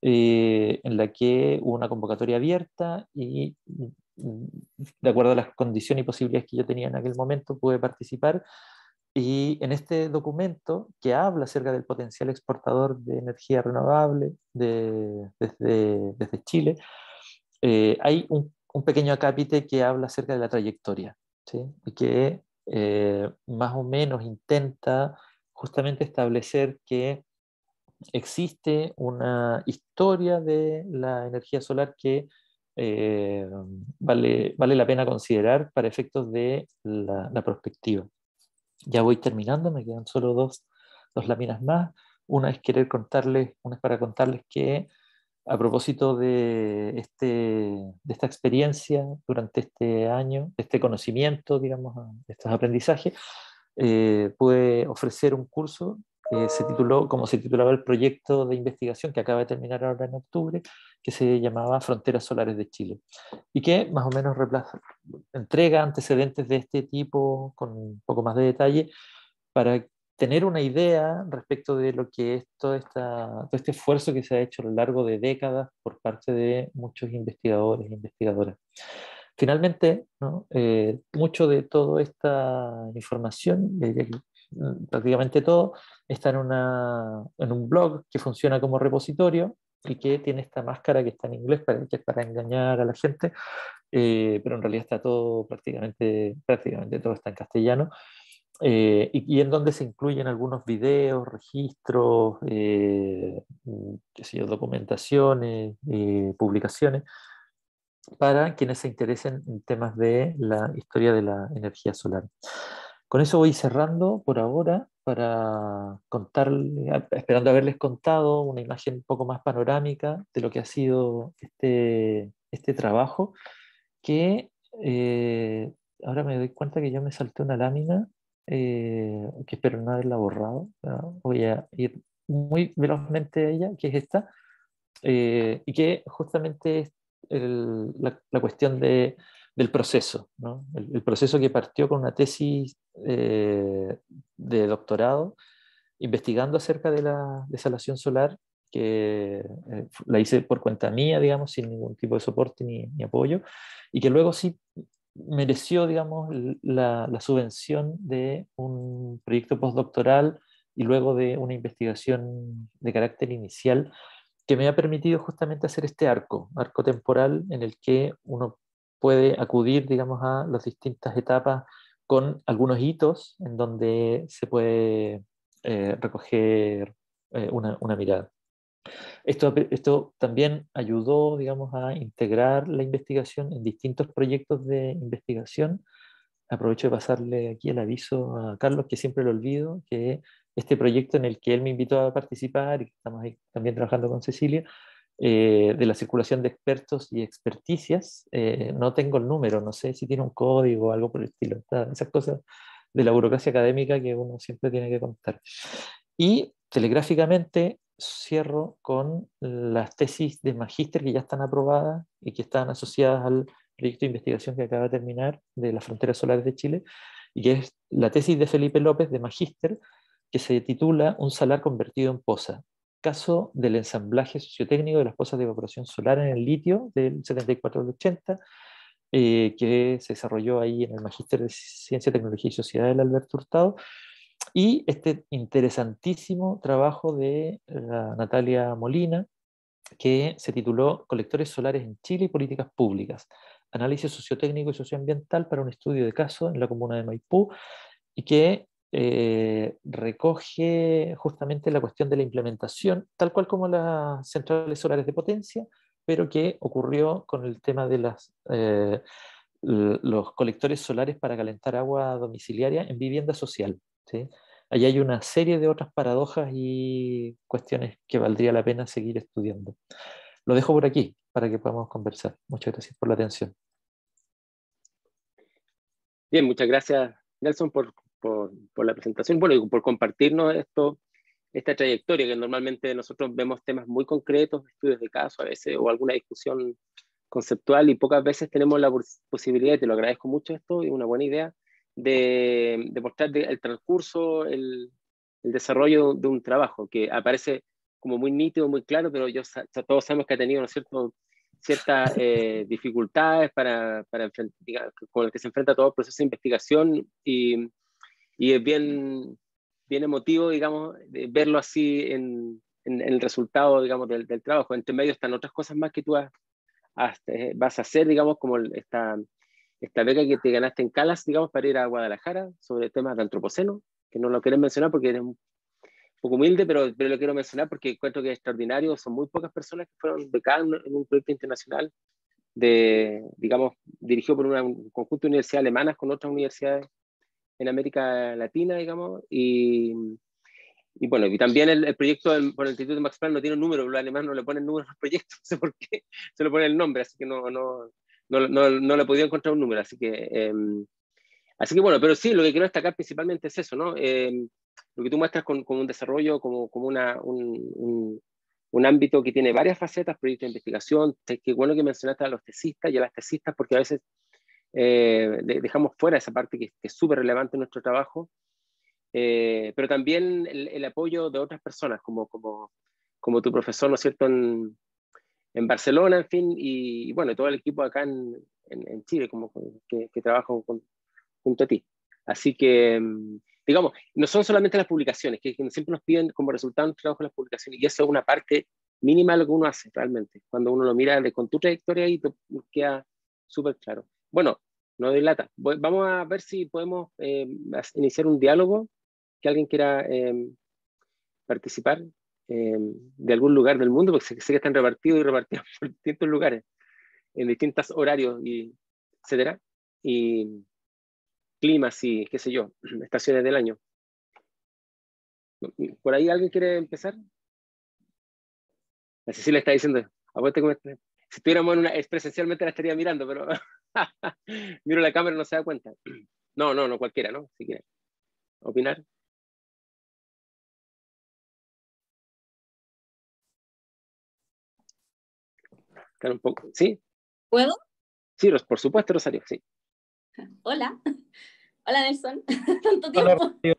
en la que hubo una convocatoria abierta y de acuerdo a las condiciones y posibilidades que yo tenía en aquel momento pude participar. Y en este documento que habla acerca del potencial exportador de energía renovable desde Chile, hay un pequeño acápite que habla acerca de la trayectoria, ¿sí? Y que más o menos intenta justamente establecer que existe una historia de la energía solar que vale la pena considerar para efectos de la perspectiva. Ya voy terminando, me quedan solo dos láminas más. Una es una es para contarles que a propósito de esta experiencia durante este año, de este conocimiento, digamos, de estos aprendizajes, pude ofrecer un curso que como se titulaba el proyecto de investigación que acaba de terminar ahora en octubre, que se llamaba Fronteras Solares de Chile, y que más o menos entrega antecedentes de este tipo con un poco más de detalle para tener una idea respecto de lo que es todo este esfuerzo que se ha hecho a lo largo de décadas por parte de muchos investigadores e investigadoras. Finalmente, ¿no? Mucho de toda esta información, prácticamente todo, está en un blog que funciona como repositorio y que tiene esta máscara que está en inglés que es para engañar a la gente, pero en realidad está todo, prácticamente todo está en castellano, y en donde se incluyen algunos videos, registros, qué sé yo, documentaciones, publicaciones, para quienes se interesen en temas de la historia de la energía solar. Con eso voy cerrando por ahora para contarles, esperando haberles contado una imagen un poco más panorámica de lo que ha sido este trabajo, que ahora me doy cuenta que yo me salté una lámina que espero no haberla borrado. ¿No? Voy a ir muy velozmente a ella, que es esta, y que justamente es la cuestión del proceso, ¿no? El proceso que partió con una tesis de doctorado investigando acerca de la desalación solar, que la hice por cuenta mía, digamos, sin ningún tipo de soporte ni apoyo, y que luego sí mereció, digamos, la subvención de un proyecto postdoctoral y luego de una investigación de carácter inicial que me ha permitido justamente hacer este arco temporal en el que uno puede acudir, digamos, a las distintas etapas con algunos hitos en donde se puede recoger una mirada. Esto también ayudó, digamos, a integrar la investigación en distintos proyectos de investigación. Aprovecho de pasarle aquí el aviso a Carlos, que siempre lo olvido, que este proyecto en el que él me invitó a participar y que estamos ahí también trabajando con Cecilia, de la circulación de expertos y experticias, no tengo el número, no sé si tiene un código o algo por el estilo. Esas cosas de la burocracia académica que uno siempre tiene que contar. Y telegráficamente cierro con las tesis de magíster que ya están aprobadas y que están asociadas al proyecto de investigación que acaba de terminar de las fronteras solares de Chile, y que es la tesis de Felipe López de magíster, que se titula Un salar convertido en poza, caso del ensamblaje sociotécnico de las pozas de evaporación solar en el litio del 74 al 80, que se desarrolló ahí en el Magíster de Ciencia, Tecnología y Sociedad del Alberto Hurtado, y este interesantísimo trabajo de Natalia Molina, que se tituló Colectores solares en Chile y políticas públicas, análisis sociotécnico y socioambiental para un estudio de caso en la comuna de Maipú, y que recoge justamente la cuestión de la implementación, tal cual como las centrales solares de potencia, pero que ocurrió con el tema de los colectores solares para calentar agua domiciliaria en vivienda social. ¿Sí? Allí hay una serie de otras paradojas y cuestiones que valdría la pena seguir estudiando. Lo dejo por aquí para que podamos conversar. Muchas gracias por la atención. Bien, muchas gracias, Nelson, por la presentación. Bueno, y por compartirnos esta trayectoria, que normalmente nosotros vemos temas muy concretos, estudios de caso a veces, o alguna discusión conceptual, y pocas veces tenemos la posibilidad, y te lo agradezco mucho esto, y una buena idea, de mostrar el transcurso, el desarrollo de un trabajo, que aparece como muy nítido, muy claro, pero todos sabemos que ha tenido, ¿no es cierto?, ciertas dificultades con el que se enfrenta todo el proceso de investigación, y es bien emotivo, digamos, verlo así en el resultado, digamos, del trabajo. Entre medio están otras cosas más que tú vas a hacer, digamos, como esta beca que te ganaste en Calas, digamos, para ir a Guadalajara sobre temas de antropoceno, que no lo quieres mencionar porque eres un poco humilde, pero lo quiero mencionar porque encuentro que es extraordinario. Son muy pocas personas que fueron becadas en un proyecto internacional digamos, dirigido por un conjunto de universidades alemanas con otras universidades en América Latina, digamos, y bueno, y también el proyecto por el Instituto Max Planck no tiene un número, los alemanes no le ponen número a los proyectos, no sé por qué, se le pone el nombre, así que no le he podido encontrar un número, así que bueno, pero sí, lo que quiero destacar principalmente es eso, ¿no? Lo que tú muestras como un desarrollo, como un ámbito que tiene varias facetas, proyectos de investigación, qué bueno que mencionaste a los tesistas y a las tesistas, porque a veces dejamos fuera esa parte que es súper relevante en nuestro trabajo, pero también el apoyo de otras personas, como tu profesor, ¿no es cierto?, en Barcelona, en fin, y bueno, todo el equipo acá en Chile, que trabaja junto a ti. Así que, digamos, no son solamente las publicaciones, que siempre nos piden como resultado de trabajo las publicaciones, y eso es una parte mínima de lo que uno hace realmente. Cuando uno lo mira con tu trayectoria y te queda súper claro. Bueno, no doy lata. Vamos a ver si podemos iniciar un diálogo, que alguien quiera participar de algún lugar del mundo, porque sé que están repartidos por distintos lugares, en distintos horarios, etcétera, y climas y qué sé yo, estaciones del año. ¿Por ahí alguien quiere empezar? La Cecilia está diciendo, si estuviéramos presencialmente la estaría mirando, pero Miro la cámara y no se da cuenta. No, no, no cualquiera, ¿no? Si quiere opinar. Claro, un poco. ¿Sí? ¿Puedo? Sí, por supuesto, Rosario, sí. Hola. Hola, Nelson. Tanto tiempo. Hola, Rocío.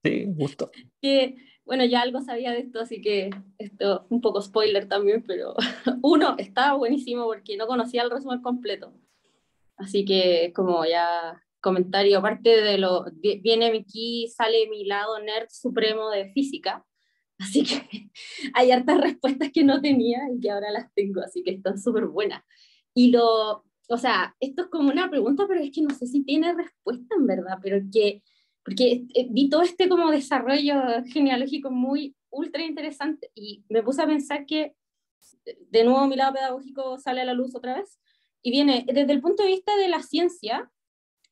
Sí, gusto. Que, bueno, ya algo sabía de esto, así que esto es un poco spoiler también, pero uno, estaba buenísimo porque no conocía el resumen completo. Así que como ya comentario, aparte de viene aquí, sale mi lado nerd supremo de física, así que hay hartas respuestas que no tenía y que ahora las tengo, así que están súper buenas. O sea, esto es como una pregunta, pero es que no sé si tiene respuesta en verdad, pero porque vi todo este como desarrollo genealógico muy ultra interesante y me puse a pensar que de nuevo mi lado pedagógico sale a la luz otra vez y viene desde el punto de vista de la ciencia,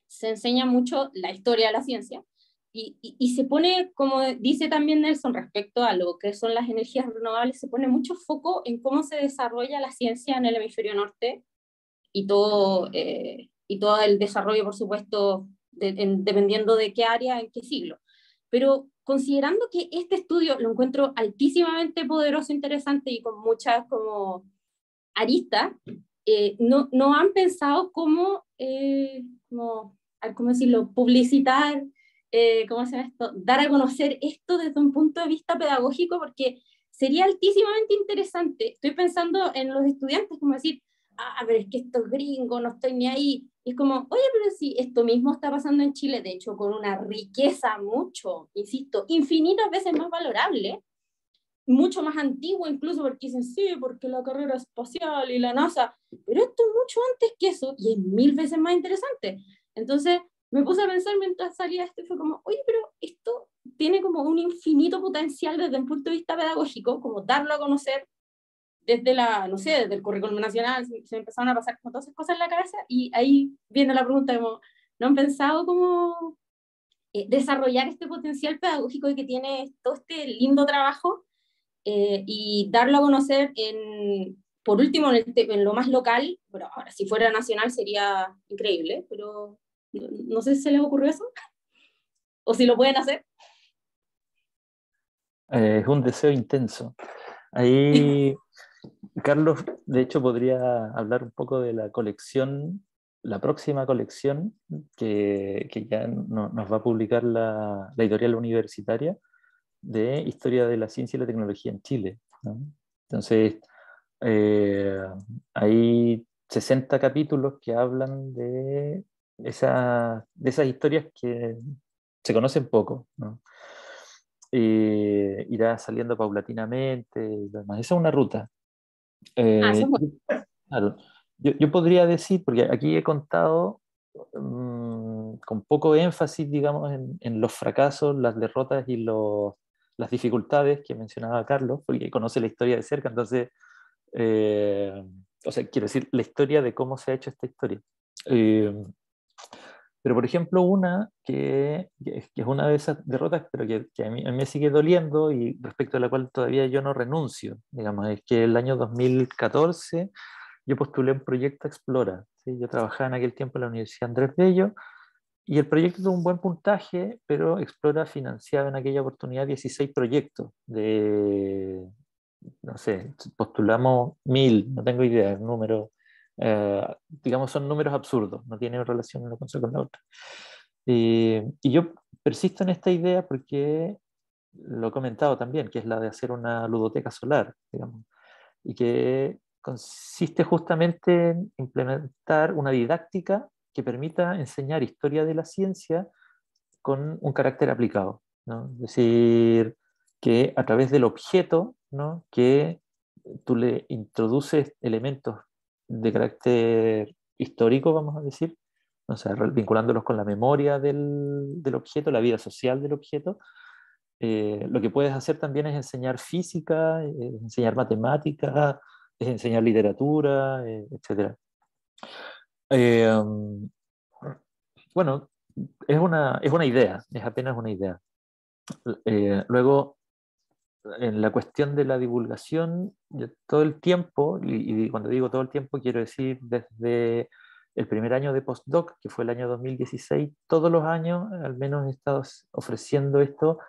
se enseña mucho la historia de la ciencia y se pone, como dice también Nelson, respecto a lo que son las energías renovables, se pone mucho foco en cómo se desarrolla la ciencia en el hemisferio norte y todo el desarrollo, por supuesto, dependiendo de qué área, en qué siglo. Pero considerando que este estudio lo encuentro altísimamente poderoso, interesante y con muchas como aristas, no han pensado ¿cómo decirlo? Publicitar, ¿cómo se llama esto? Dar a conocer esto desde un punto de vista pedagógico, porque sería altísimamente interesante. Estoy pensando en los estudiantes, como decir, pero es que esto es gringo, no estoy ni ahí. Y es como, oye, pero si esto mismo está pasando en Chile, de hecho, con una riqueza mucho, insisto, infinitas veces más valorable, mucho más antigua incluso, porque dicen, sí, porque la carrera espacial y la NASA, pero esto es mucho antes que eso y es 1000 veces más interesante. Entonces me puse a pensar mientras salía esto y fue como, oye, pero esto tiene como un infinito potencial desde el punto de vista pedagógico, como darlo a conocer desde no sé, desde el currículum nacional, se me empezaron a pasar como todas esas cosas en la cabeza y ahí viene la pregunta, como, ¿no han pensado cómo desarrollar este potencial pedagógico que tiene todo este lindo trabajo y darlo a conocer por último en lo más local? Pero ahora si fuera nacional sería increíble, pero no sé si se les ocurrió eso o si lo pueden hacer. Es un deseo intenso. Ahí, Carlos, de hecho, podría hablar un poco de la colección, la próxima colección que ya nos va a publicar la editorial universitaria de Historia de la Ciencia y la Tecnología en Chile, ¿no? Entonces, eh, hay 60 capítulos que hablan de esas historias que se conocen poco, ¿no? Irá saliendo paulatinamente y lo demás. Esa es una ruta. Eso es Eh, bueno. claro, yo podría decir, porque aquí he contado con poco énfasis, digamos, en los fracasos, las derrotas y las dificultades que mencionaba Carlos, porque conoce la historia de cerca, entonces, eh, o sea, quiero decir, la historia de cómo se ha hecho esta historia. Eh, pero, por ejemplo, una que es una de esas derrotas, pero que a mí me sigue doliendo y respecto a la cual todavía yo no renuncio, digamos, es que el año 2014 yo postulé un proyecto Explora, ¿sí? Yo trabajaba en aquel tiempo en la Universidad Andrés Bello y el proyecto tuvo un buen puntaje, pero Explora financiaba en aquella oportunidad 16 proyectos no sé, postulamos 1000, no tengo idea, el número, digamos, son números absurdos, no tienen relación una cosa con la otra. Y yo persisto en esta idea porque lo he comentado también, que es la de hacer una ludoteca solar, digamos, y que consiste justamente en implementar una didáctica que permita enseñar historia de la ciencia con un carácter aplicado, ¿no? Es decir, que a través del objeto, ¿no? Que tú le introduces elementos de carácter histórico, vamos a decir, o sea, vinculándolos con la memoria del objeto, la vida social del objeto. Lo que puedes hacer también es enseñar física, enseñar matemática, es enseñar literatura, etc. Bueno, es una idea, es apenas una idea. Luego, en la cuestión de la divulgación, yo todo el tiempo, y cuando digo todo el tiempo quiero decir desde el primer año de postdoc, que fue el año 2016, todos los años al menos he estado ofreciendo esto,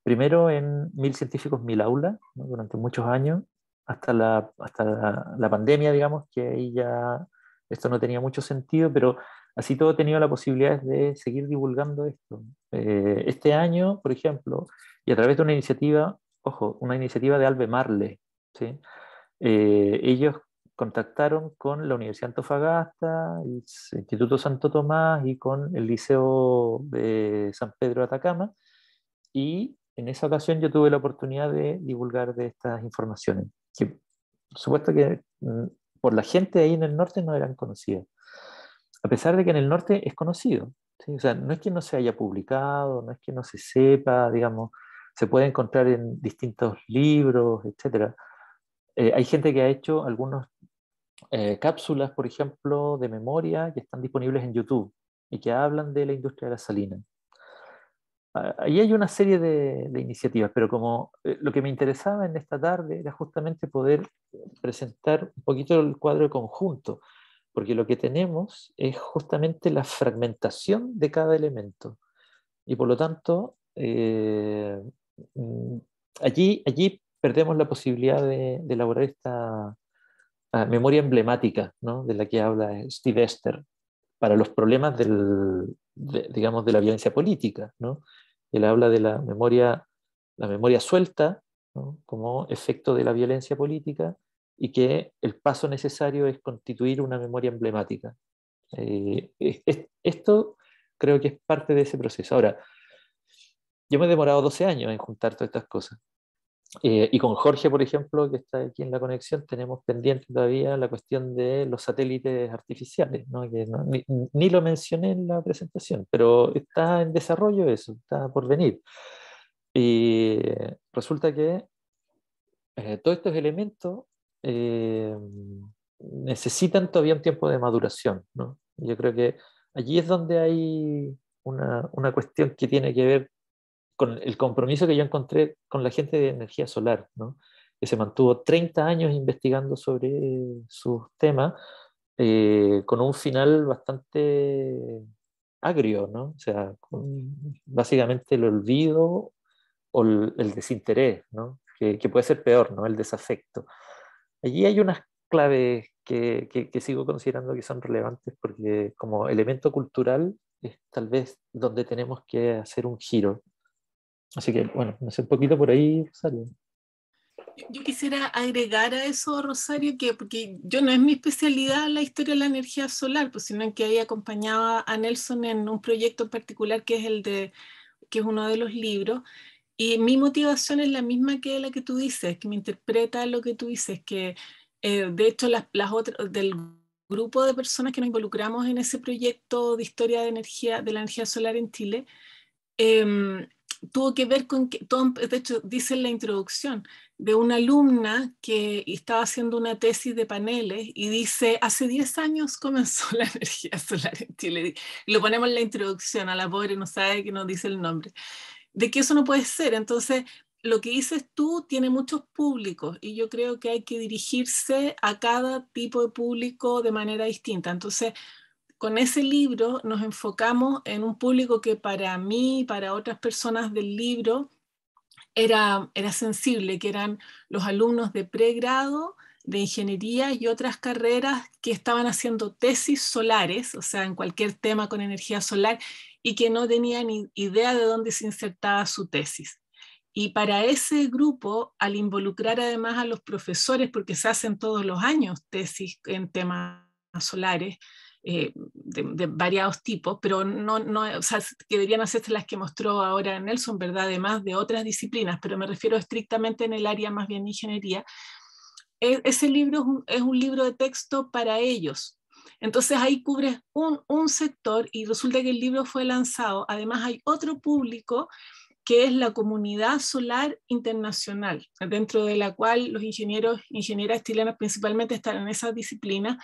primero en 1000 científicos, 1000 aulas, ¿no? Durante muchos años, hasta la pandemia, digamos, que ahí ya esto no tenía mucho sentido, pero así todo he tenido la posibilidad de seguir divulgando esto. Este año, por ejemplo, y a través de una iniciativa, ojo, una iniciativa de Albe Marle, ¿sí? Ellos contactaron con la Universidad de Antofagasta, el Instituto Santo Tomás y con el Liceo de San Pedro de Atacama, y en esa ocasión yo tuve la oportunidad de divulgar de estas informaciones, que por supuesto que por la gente ahí en el norte no eran conocidas, a pesar de que en el norte es conocido, ¿sí? O sea, no es que no se haya publicado, no es que no se sepa, digamos, se puede encontrar en distintos libros, etc. Hay gente que ha hecho algunas cápsulas, por ejemplo, de memoria que están disponibles en YouTube y que hablan de la industria de la salina. Ahí hay una serie de iniciativas, pero como lo que me interesaba en esta tarde era justamente poder presentar un poquito el cuadro de conjunto, porque lo que tenemos es justamente la fragmentación de cada elemento. Y por lo tanto, allí perdemos la posibilidad de elaborar esta memoria emblemática, ¿no? De la que habla Steve Ester, para los problemas digamos, de la violencia política, ¿no? Él habla de la memoria suelta, ¿no? Como efecto de la violencia política, y que el paso necesario es constituir una memoria emblemática. Esto creo que es parte de ese proceso. Ahora, yo me he demorado 12 años en juntar todas estas cosas. Y con Jorge, por ejemplo, que está aquí en la conexión, tenemos pendiente todavía la cuestión de los satélites artificiales, ¿no? Que ni lo mencioné en la presentación, pero está en desarrollo eso, está por venir. Y resulta que todos estos elementos necesitan todavía un tiempo de maduración, ¿no? Yo creo que allí es donde hay una cuestión que tiene que ver con el compromiso que yo encontré con la gente de energía solar, ¿no? Que se mantuvo 30 años investigando sobre sus temas, con un final bastante agrio, ¿no? O sea, básicamente el olvido o el desinterés, ¿no? Que puede ser peor, ¿no? El desafecto. Allí hay unas claves que sigo considerando que son relevantes porque como elemento cultural es tal vez donde tenemos que hacer un giro. Así que, bueno, no sé, un poquito por ahí, Rosario. Yo quisiera agregar a eso, Rosario, porque yo no es mi especialidad la historia de la energía solar, pues, sino que ahí acompañaba a Nelson en un proyecto en particular que es uno de los libros, y mi motivación es la misma que la que tú dices, que me interpreta lo que tú dices, que de hecho las otras del grupo de personas que nos involucramos en ese proyecto de historia de la energía solar en Chile, tuvo que ver con que, de hecho dice en la introducción, de una alumna que estaba haciendo una tesis de paneles y dice, hace 10 años comenzó la energía solar en Chile. Y lo ponemos en la introducción, a la pobre no sabe que nos dice el nombre. De que eso no puede ser. Entonces, lo que dices tú tiene muchos públicos y yo creo que hay que dirigirse a cada tipo de público de manera distinta. Entonces, con ese libro nos enfocamos en un público que para mí, para otras personas del libro, era sensible, que eran los alumnos de pregrado, de ingeniería y otras carreras que estaban haciendo tesis solares, o sea, en cualquier tema con energía solar, y que no tenían ni idea de dónde se insertaba su tesis. Y para ese grupo, al involucrar además a los profesores, porque se hacen todos los años tesis en temas solares, de variados tipos, pero o sea, que deberían hacerse las que mostró ahora Nelson, ¿verdad? Además de otras disciplinas, pero me refiero estrictamente en el área más bien de ingeniería. Ese libro es un libro de texto para ellos. Entonces ahí cubres un sector y resulta que el libro fue lanzado. Además hay otro público que es la comunidad solar internacional, dentro de la cual los ingenieras chilenas principalmente están en esa disciplina,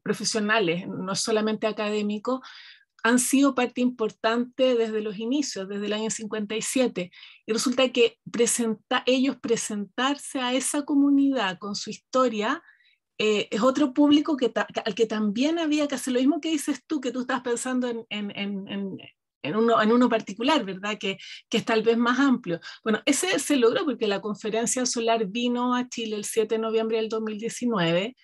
profesionales, no solamente académicos, han sido parte importante desde los inicios, desde el año 57. Y resulta que ellos presentarse a esa comunidad con su historia es otro público al que también había que hacer lo mismo que dices tú, que tú estás pensando en uno particular, ¿verdad? Que es tal vez más amplio. Bueno, ese se logró porque la conferencia solar vino a Chile el 7 de noviembre del 2019.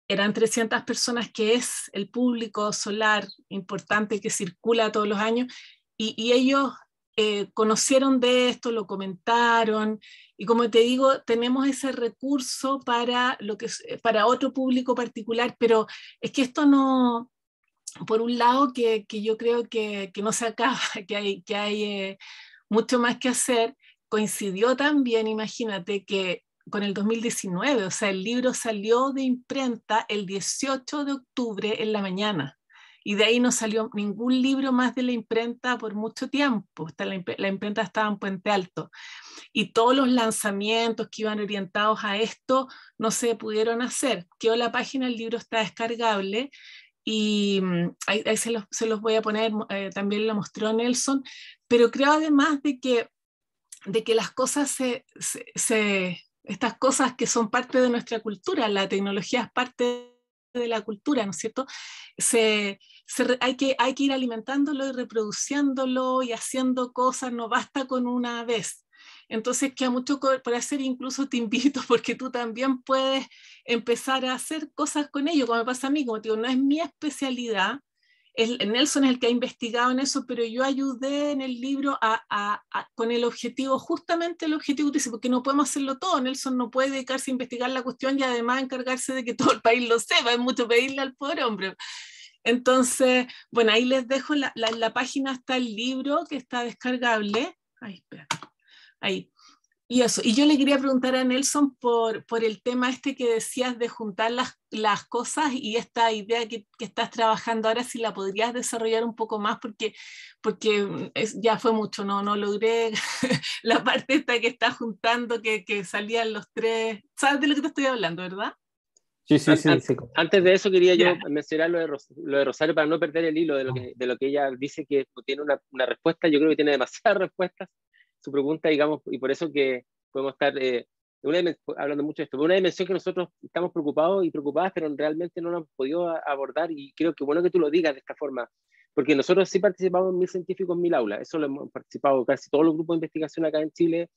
Eran 300 personas, que es el público solar importante que circula todos los años, y ellos conocieron de esto, lo comentaron, y como te digo, tenemos ese recurso para otro público particular, pero es que esto no, por un lado, que yo creo que no se acaba, que hay mucho más que hacer. Coincidió también, imagínate, que con el 2019, o sea, el libro salió de imprenta el 18 de octubre en la mañana, y de ahí no salió ningún libro más de la imprenta por mucho tiempo. La imprenta estaba en Puente Alto, y todos los lanzamientos que iban orientados a esto no se pudieron hacer. Quedó la página, el libro está descargable, y ahí se los voy a poner, también lo mostró Nelson, pero creo además de que las cosas estas cosas que son parte de nuestra cultura, la tecnología es parte de la cultura, ¿no es cierto? Hay que ir alimentándolo y reproduciéndolo y haciendo cosas, no basta con una vez. Entonces queda mucho por hacer, incluso te invito, porque tú también puedes empezar a hacer cosas con ello, como me pasa a mí, como te digo, no es mi especialidad. Nelson es el que ha investigado en eso, pero yo ayudé en el libro con el objetivo, justamente el objetivo que dice, porque no podemos hacerlo todo. Nelson no puede dedicarse a investigar la cuestión y además encargarse de que todo el país lo sepa, es mucho pedirle al pobre hombre. Entonces, bueno, ahí les dejo la página, está el libro que está descargable. Ay, espera. Ahí. Y eso, y yo le quería preguntar a Nelson por el tema este que decías de juntar las cosas, y esta idea que estás trabajando ahora, si la podrías desarrollar un poco más, porque ya fue mucho, no logré la parte esta que estás juntando, que salían los tres. ¿Sabes de lo que te estoy hablando, verdad? Sí. Antes de eso quería yo mencionar lo de Rosario, para no perder el hilo de lo que ella dice, que tiene una respuesta. Yo creo que tiene demasiadas respuestas su pregunta, digamos, y por eso que podemos estar hablando mucho de esto. Una dimensión que nosotros estamos preocupados y preocupadas, pero realmente no lo hemos podido abordar, y creo que bueno que tú lo digas de esta forma, porque nosotros sí participamos en 1000 científicos, 1000 aulas. Eso lo hemos participado casi todos los grupos de investigación acá en Chile.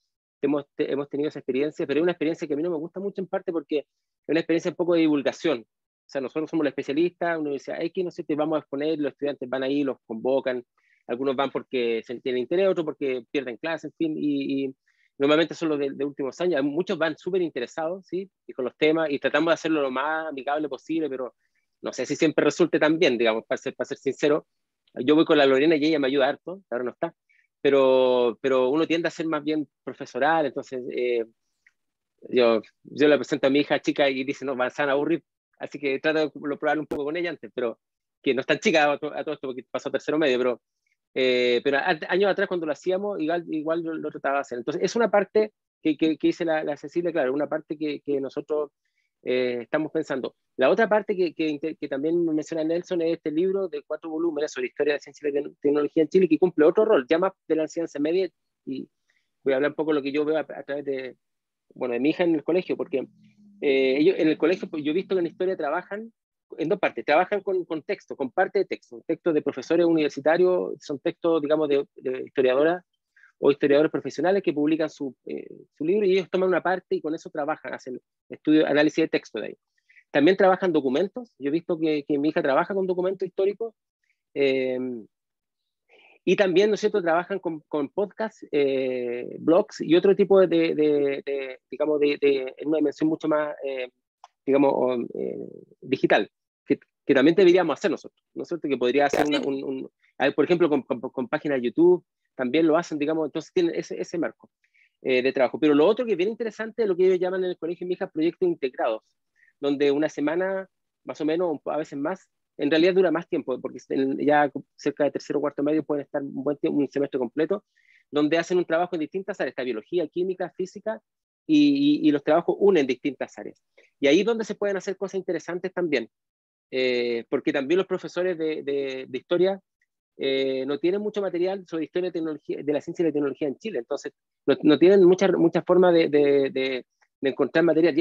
Hemos tenido esa experiencia, pero es una experiencia que a mí no me gusta mucho, en parte porque es una experiencia un poco de divulgación. O sea, nosotros somos los especialistas, Universidad X, no sé, te vamos a exponer, los estudiantes van ahí, los convocan, algunos van porque tienen interés, otros porque pierden clase, en fin, y normalmente son los de últimos años. Muchos van súper interesados, ¿sí? Y con los temas, y tratamos de hacerlo lo más amigable posible, pero no sé si siempre resulte tan bien, digamos, para ser sincero. Yo voy con la Lorena y ella me ayuda harto, ahora no está, pero uno tiende a ser más bien profesoral. Entonces yo le presento a mi hija chica y dice, no, van a aburrir, así que trato de probar un poco con ella antes, pero que no es tan chica a todo esto porque pasó tercero medio, pero años atrás cuando lo hacíamos igual lo trataba de hacer. Entonces es una parte que dice la Cecilia, claro, una parte que nosotros estamos pensando. La otra parte que también menciona Nelson es este libro de 4 volúmenes sobre historia de ciencia y tecnología en Chile, que cumple otro rol, ya más de la enseñanza media, y voy a hablar un poco de lo que yo veo a través de mi hija en el colegio, porque ellos en el colegio, pues, yo he visto que en historia trabajan en dos partes. Trabajan con texto, con parte de texto, textos de profesores universitarios, son textos, digamos, de historiadoras o historiadores profesionales que publican su libro, y ellos toman una parte y con eso trabajan, hacen estudio, análisis de texto de ahí. También trabajan documentos. Yo he visto que mi hija trabaja con documentos históricos, y también, ¿no es cierto?, trabajan con podcasts, blogs y otro tipo digamos, en una dimensión mucho más, digamos, digital, que también deberíamos hacer nosotros, ¿no es cierto?, que podría hacer por ejemplo, con páginas de YouTube, también lo hacen, digamos. Entonces tienen ese marco de trabajo. Pero lo otro que es bien interesante es lo que ellos llaman en el colegio de mi hija proyectos integrados, donde una semana, más o menos, a veces más, en realidad dura más tiempo, porque ya cerca de tercero o cuarto medio pueden estar un buen tiempo, un semestre completo, donde hacen un trabajo en distintas áreas, está biología, química, física, y los trabajos unen distintas áreas. Y ahí es donde se pueden hacer cosas interesantes también, porque también los profesores de historia no tienen mucho material sobre historia de, tecnología, de la ciencia y la tecnología en Chile. Entonces no tienen muchas formas de encontrar material,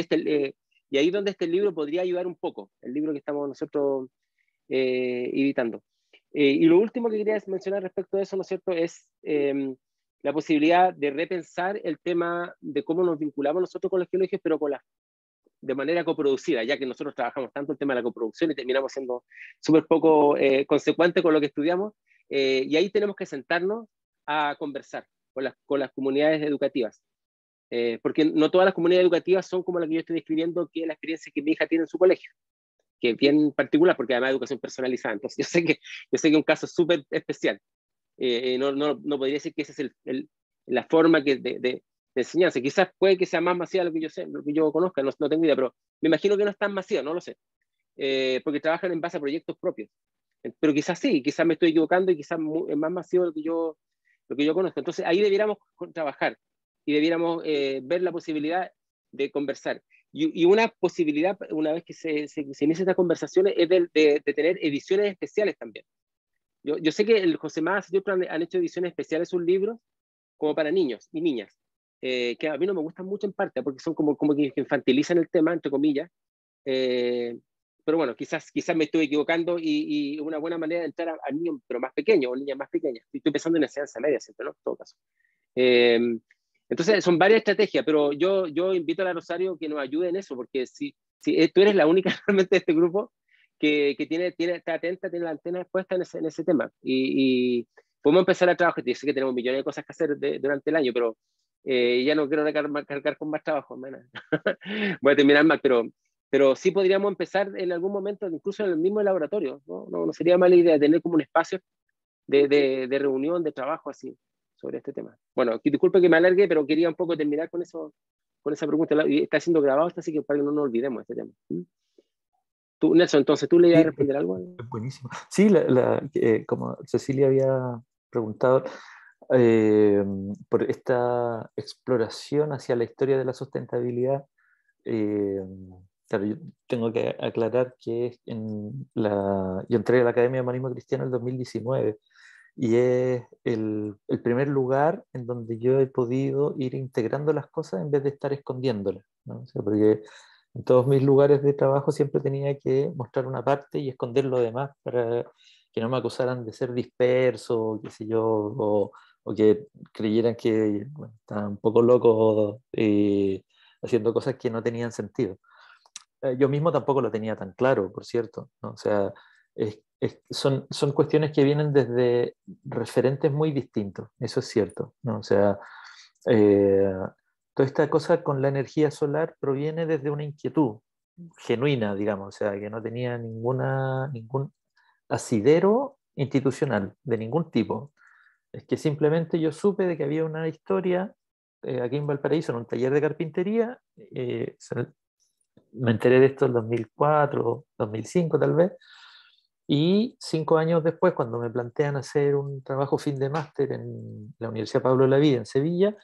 y Y ahí es donde este libro podría ayudar un poco, el libro que estamos nosotros editando. Y lo último que quería mencionar respecto a eso, ¿no es cierto?, es la posibilidad de repensar el tema de cómo nos vinculamos nosotros con los colegios, pero de manera coproducida, ya que nosotros trabajamos tanto el tema de la coproducción y terminamos siendo súper poco consecuentes con lo que estudiamos, y ahí tenemos que sentarnos a conversar con las comunidades educativas. Porque no todas las comunidades educativas son como la que yo estoy describiendo, que es la experiencia que mi hija tiene en su colegio, que es bien particular, porque además es educación personalizada. Entonces, yo sé que es un caso súper especial. No podría decir que esa es la forma de enseñanza. Quizás puede que sea más masiva lo que yo sé, lo que yo conozca, no tengo idea, pero me imagino que no es tan masiva, no lo sé. Porque trabajan en base a proyectos propios. Pero quizás sí, quizás me estoy equivocando y quizás es más masivo lo que yo conozco. Entonces, ahí debiéramos trabajar y debiéramos ver la posibilidad de conversar. Y una posibilidad, una vez que se inician estas conversaciones, es de tener ediciones especiales también. Yo sé que el José Mas y otros han hecho ediciones especiales sus libros como para niños y niñas, que a mí no me gustan mucho en parte, porque son como que infantilizan el tema, entre comillas. Pero bueno, quizás me estoy equivocando y una buena manera de entrar a niños, pero más pequeños o niñas más pequeñas. Estoy pensando en enseñanza media siempre, ¿no? En todo caso. Entonces, son varias estrategias, pero yo invito a la Rosario que nos ayude en eso, porque si tú eres la única realmente de este grupo que está atenta, tiene la antena puesta en ese tema. Y podemos empezar a trabajar. Yo sé que tenemos millones de cosas que hacer durante el año, pero ya no quiero cargar con más trabajo. Voy a terminar más, pero sí podríamos empezar en algún momento, incluso en el mismo laboratorio. No sería mala idea tener como un espacio de reunión, de trabajo así, sobre este tema. Bueno, disculpe que me alargue, pero quería un poco terminar con esa pregunta. Está siendo grabado, así que para que no nos olvidemos de este tema. Tú, Nelson, entonces, ¿tú le ibas a responder algo? Buenísimo. Sí, como Cecilia había preguntado, por esta exploración hacia la historia de la sustentabilidad, claro, yo tengo que aclarar que yo entré a la Academia de Humanismo Cristiano en el 2019 y es el primer lugar en donde yo he podido ir integrando las cosas en vez de estar escondiéndolas, ¿no? O sea, porque en todos mis lugares de trabajo siempre tenía que mostrar una parte y esconder lo demás para que no me acusaran de ser disperso, qué sé yo, o que creyeran que bueno, estaba un poco loco haciendo cosas que no tenían sentido. Yo mismo tampoco lo tenía tan claro, por cierto, ¿no? O sea, son cuestiones que vienen desde referentes muy distintos, eso es cierto, ¿no? O sea, eh, toda esta cosa con la energía solar proviene desde una inquietud genuina, digamos, o sea, que no tenía ningún asidero institucional de ningún tipo. Es que simplemente yo supe de que había una historia aquí en Valparaíso, en un taller de carpintería. Me enteré de esto en 2004, 2005 tal vez. Y 5 años después, cuando me plantean hacer un trabajo fin de máster en la Universidad Pablo de la Vida en Sevilla,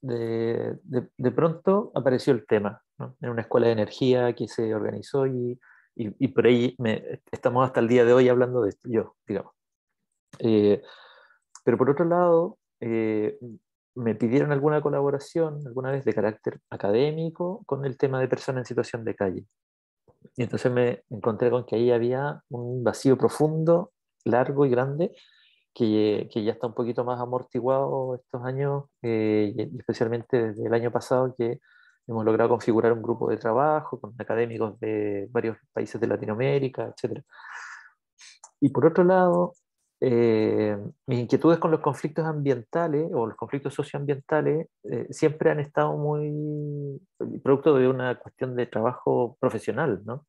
de pronto apareció el tema, ¿no? En una escuela de energía que se organizó y por ahí estamos hasta el día de hoy hablando de esto, yo, digamos. Pero por otro lado, me pidieron alguna colaboración alguna vez de carácter académico con el tema de personas en situación de calle. Y entonces me encontré con que ahí había un vacío profundo, largo y grande, que ya está un poquito más amortiguado estos años, y especialmente desde el año pasado que hemos logrado configurar un grupo de trabajo con académicos de varios países de Latinoamérica, etc. Y por otro lado, mis inquietudes con los conflictos ambientales o los conflictos socioambientales siempre han estado muy producto de una cuestión de trabajo profesional, ¿no?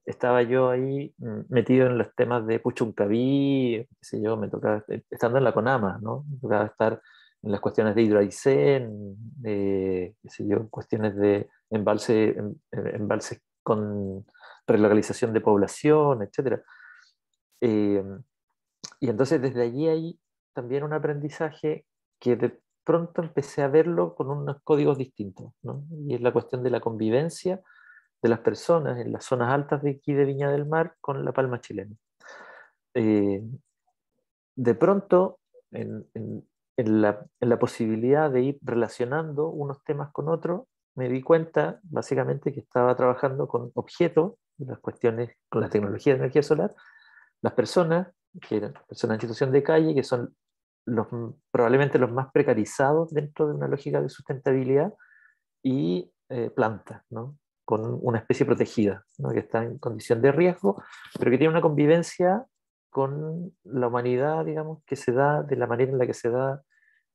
Estaba yo ahí metido en los temas de Puchuncaví, qué sé yo, me tocaba, estando en la CONAMA, ¿no? Me tocaba estar en las cuestiones de Hidroaicén, qué sé yo, cuestiones de embalses con relocalización de población, etc. Eh, y entonces desde allí hay también un aprendizaje que de pronto empecé a verlo con unos códigos distintos, ¿no? Y es la cuestión de la convivencia de las personas en las zonas altas de aquí de Viña del Mar con la palma chilena. De pronto, en la posibilidad de ir relacionando unos temas con otros, me di cuenta básicamente que estaba trabajando con objetos, las cuestiones, con la tecnología de energía solar, las personas, que eran personas en situación de calle, que son probablemente los más precarizados dentro de una lógica de sustentabilidad, y plantas, ¿no? Con una especie protegida, ¿no? Que está en condición de riesgo, pero que tiene una convivencia con la humanidad, digamos, que se da de la manera en la que se da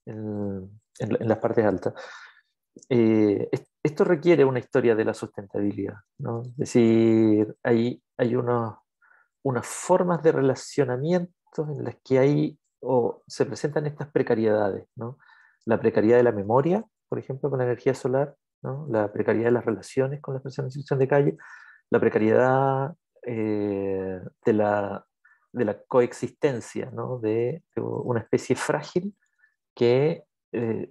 en las partes altas. Esto requiere una historia de la sustentabilidad, ¿no? Es decir, hay unas formas de relacionamiento en las que hay o se presentan estas precariedades, ¿no? La precariedad de la memoria, por ejemplo, con la energía solar, ¿no? La precariedad de las relaciones con las personas en situación de calle, la precariedad de la coexistencia, ¿no? De una especie frágil que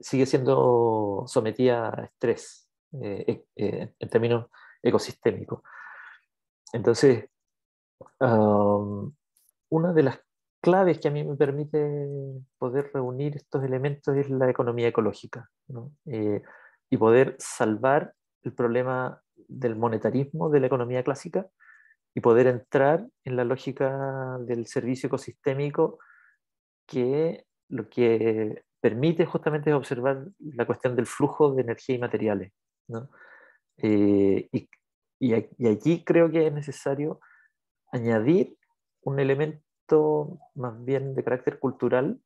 sigue siendo sometida a estrés en términos ecosistémicos. Entonces, una de las claves que a mí me permite poder reunir estos elementos es la economía ecológica, ¿no? Y poder salvar el problema del monetarismo de la economía clásica y poder entrar en la lógica del servicio ecosistémico, que lo que permite justamente es observar la cuestión del flujo de energía y materiales, ¿no? Eh, y, y aquí creo que es necesario añadir un elemento más bien de carácter cultural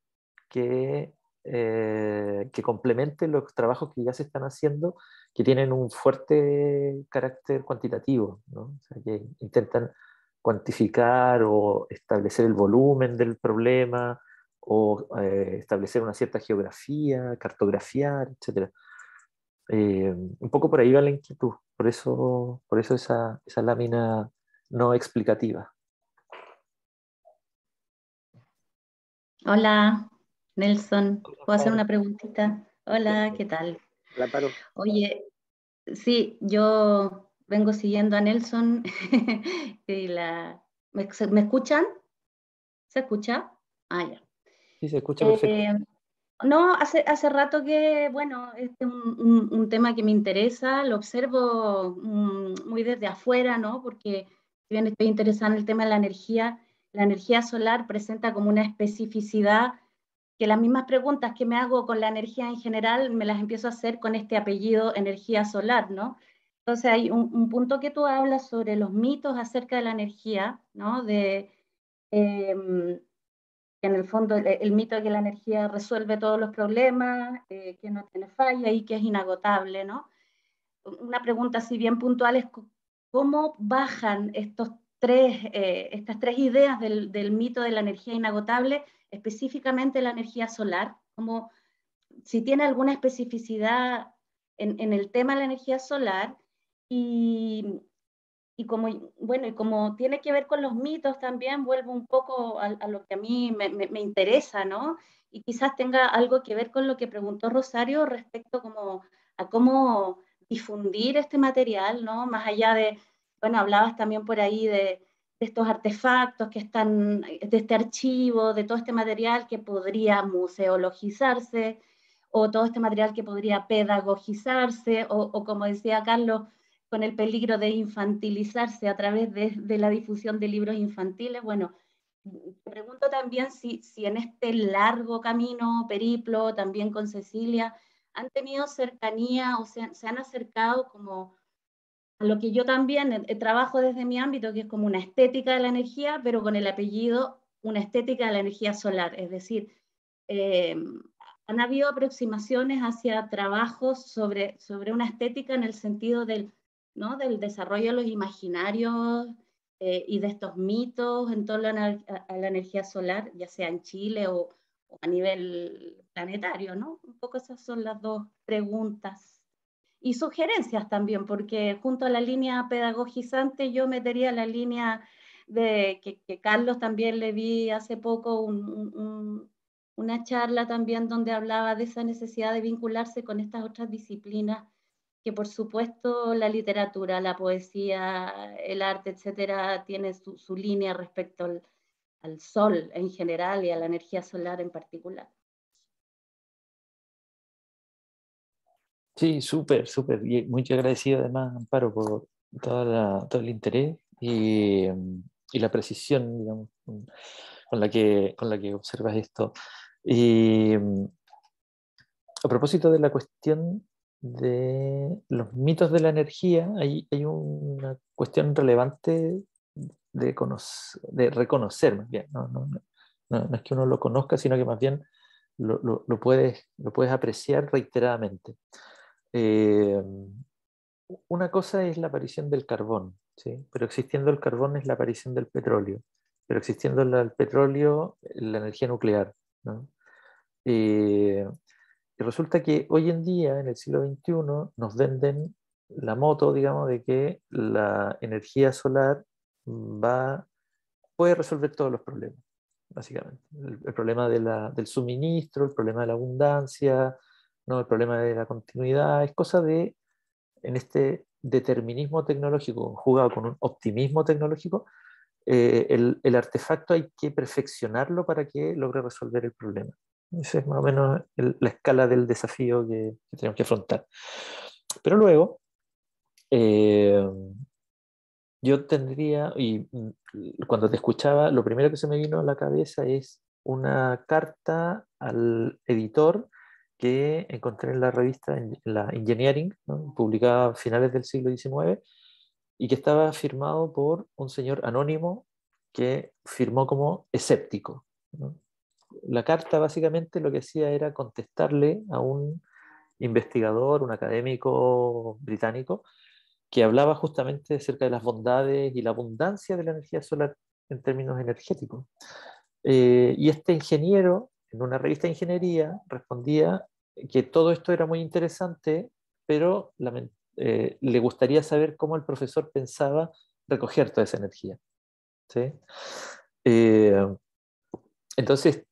que complemente los trabajos que ya se están haciendo, que tienen un fuerte carácter cuantitativo, ¿no? O sea, que intentan cuantificar o establecer el volumen del problema o establecer una cierta geografía, cartografiar, etc. Un poco por ahí va la inquietud, por eso esa lámina no explicativa. Hola, Nelson. ¿Puedo hacer una preguntita? Hola, ¿qué tal? Hola, Paro. Oye, sí, yo vengo siguiendo a Nelson. y ¿Me escuchan? ¿Se escucha? Ah, ya. Sí, se escucha perfecto. No, hace rato que, bueno, este es un tema que me interesa, lo observo muy desde afuera, ¿no? Porque si bien estoy interesada en el tema de la energía solar presenta como una especificidad que las mismas preguntas que me hago con la energía en general me las empiezo a hacer con este apellido energía solar, ¿no? Entonces hay un punto que tú hablas sobre los mitos acerca de la energía, ¿no? Que en el fondo el mito de que la energía resuelve todos los problemas, que no tiene falla y que es inagotable, ¿no? Una pregunta así bien puntual es cómo bajan estas tres ideas del mito de la energía inagotable, específicamente la energía solar, como si tiene alguna especificidad en el tema de la energía solar y como, bueno, y como tiene que ver con los mitos también, vuelvo un poco a lo que a mí me interesa, ¿no? Y quizás tenga algo que ver con lo que preguntó Rosario respecto como a cómo difundir este material, ¿no? Más allá de, bueno, hablabas también por ahí de estos artefactos que están, de este archivo, de todo este material que podría museologizarse, o todo este material que podría pedagogizarse, o como decía Carlos, con el peligro de infantilizarse a través de la difusión de libros infantiles. Bueno, te pregunto también si en este largo camino, periplo, también con Cecilia, han tenido cercanía o se han acercado como a lo que yo también trabajo desde mi ámbito, que es como una estética de la energía, pero con el apellido una estética de la energía solar. Es decir, eh, han habido aproximaciones hacia trabajos sobre una estética en el sentido ¿no? del desarrollo de los imaginarios y de estos mitos en torno a la energía solar, ya sea en Chile o a nivel planetario, ¿no? Un poco esas son las dos preguntas. Y sugerencias también, porque junto a la línea pedagogizante yo metería la línea de que Carlos también le vi hace poco una charla también donde hablaba de esa necesidad de vincularse con estas otras disciplinas, que por supuesto la literatura, la poesía, el arte, etcétera, tiene su línea respecto al sol en general y a la energía solar en particular. Sí, súper, súper. Y muy agradecido además, Amparo, por todo el interés y la precisión, digamos, con la que observas esto. Y a propósito de la cuestión de los mitos de la energía, hay una cuestión relevante de reconocer, más bien. No es que uno lo conozca, sino que más bien lo puedes apreciar reiteradamente. Eh, una cosa es la aparición del carbón, ¿sí? Pero existiendo el carbón es la aparición del petróleo, pero existiendo el petróleo, la energía nuclear, ¿no? Y resulta que hoy en día, en el siglo XXI, nos venden la moto, digamos, de que la energía solar puede resolver todos los problemas, básicamente. El problema del suministro, el problema de la abundancia, ¿no? El problema de la continuidad, es cosa de, en este determinismo tecnológico jugado con un optimismo tecnológico, el artefacto hay que perfeccionarlo para que logre resolver el problema. Esa es más o menos la escala del desafío que tenemos que afrontar. Pero luego, eh, yo tendría, y cuando te escuchaba, lo primero que se me vino a la cabeza es una carta al editor que encontré en la revista, en la Engineering, ¿no? Publicada a finales del siglo XIX, y que estaba firmado por un señor anónimo que firmó como escéptico, ¿no? La carta básicamente lo que hacía era contestarle a un investigador, un académico británico, que hablaba justamente acerca de las bondades y la abundancia de la energía solar en términos energéticos. Y este ingeniero, en una revista de ingeniería, respondía que todo esto era muy interesante, pero le gustaría saber cómo el profesor pensaba recoger toda esa energía, ¿sí? Eh, entonces,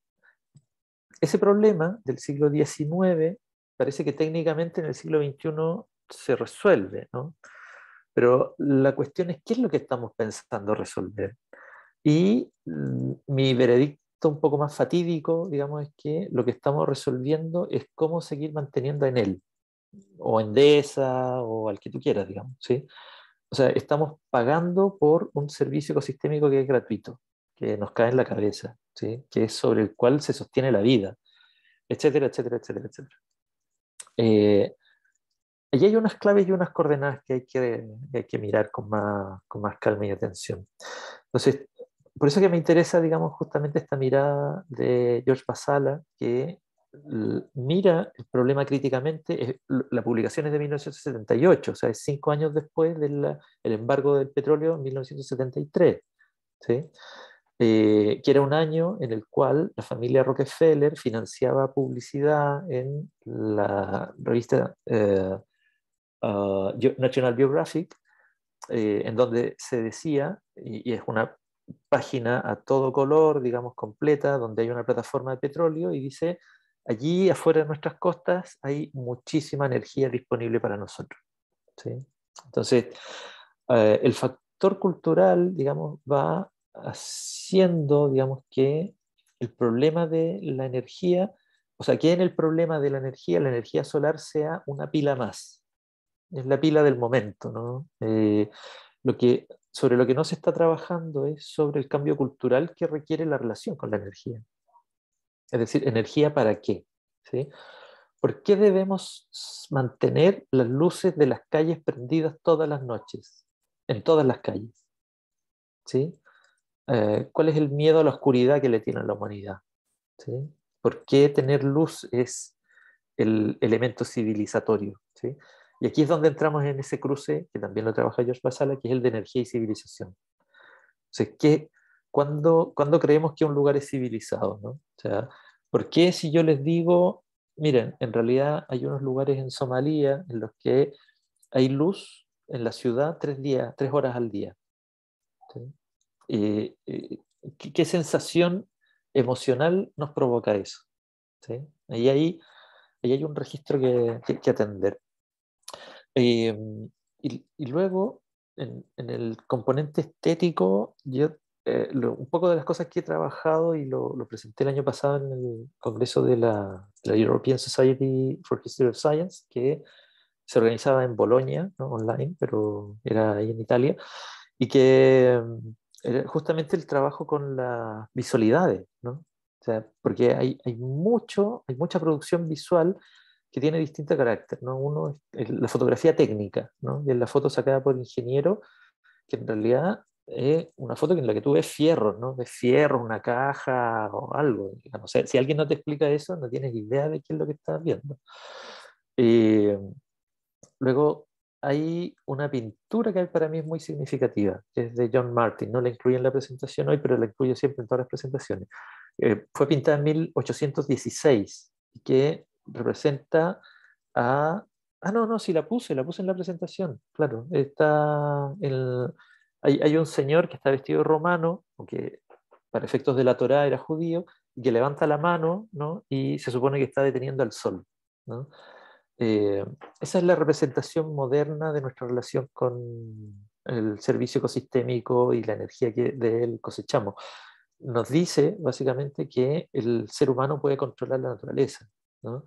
ese problema del siglo XIX parece que técnicamente en el siglo XXI se resuelve, ¿no? Pero la cuestión es qué es lo que estamos pensando resolver. Y mi veredicto un poco más fatídico, digamos, es que lo que estamos resolviendo es cómo seguir manteniendo en él, o Endesa, o al que tú quieras, digamos, ¿sí? O sea, estamos pagando por un servicio ecosistémico que es gratuito, que nos cae en la cabeza, ¿sí? Que es sobre el cual se sostiene la vida, etcétera, etcétera, etcétera, etcétera. Allí hay unas claves y unas coordenadas que hay que mirar con más calma y atención. Entonces, por eso que me interesa, digamos, justamente esta mirada de George Basala, que mira el problema críticamente. La publicación es de 1978, o sea, es 5 años después del embargo del petróleo en 1973, ¿sí? Que era un año en el cual la familia Rockefeller financiaba publicidad en la revista National Geographic, en donde se decía, y es una página a todo color, digamos, completa, donde hay una plataforma de petróleo y dice, allí afuera de nuestras costas hay muchísima energía disponible para nosotros, ¿sí? Entonces, el factor cultural, digamos, va haciendo, digamos, que el problema de la energía, o sea, que en el problema de la energía solar sea una pila más. Es la pila del momento, ¿no? Sobre lo que no se está trabajando es sobre el cambio cultural que requiere la relación con la energía. Es decir, ¿energía para qué? ¿Sí? ¿Por qué debemos mantener las luces de las calles prendidas todas las noches? En todas las calles. ¿Sí? ¿Cuál es el miedo a la oscuridad que le tiene a la humanidad? ¿Sí? ¿Por qué tener luz es el elemento civilizatorio? ¿Sí? Y aquí es donde entramos en ese cruce, que también lo trabaja George Basala, que es el de energía y civilización. O sea, ¿cuándo creemos que un lugar es civilizado, ¿no? O sea, ¿por qué si yo les digo, miren, en realidad hay unos lugares en Somalia en los que hay luz en la ciudad 3 horas al día? ¿Sí? ¿Qué sensación emocional nos provoca eso? ¿Sí? Ahí hay un registro que atender. Eh, y luego, en el componente estético, yo un poco de las cosas que he trabajado y lo presenté el año pasado en el congreso de la European Society for History of Science, que se organizaba en Bolonia, ¿no? Online, pero era ahí en Italia, y que era justamente el trabajo con las visualidades, ¿no? O sea, porque hay mucha producción visual que tiene distinto carácter, ¿no? Uno es la fotografía técnica, ¿no? Y es la foto sacada por ingeniero, que en realidad es una foto en la que tú ves fierros, ¿no? Ves fierros, una caja o algo. Digamos. O sea, si alguien no te explica eso, no tienes idea de qué es lo que estás viendo. Luego hay una pintura que para mí es muy significativa, que es de John Martin. No la incluí en la presentación hoy, pero la incluyo siempre en todas las presentaciones. Fue pintada en 1816, que representa a... Ah, no, sí, la puse en la presentación, claro. Hay un señor que está vestido de romano, que para efectos de la Torá era judío, y que levanta la mano, ¿no? Y se supone que está deteniendo al sol, ¿no? Esa es la representación moderna de nuestra relación con el servicio ecosistémico y la energía que de él cosechamos. Nos dice básicamente que el ser humano puede controlar la naturaleza, ¿no?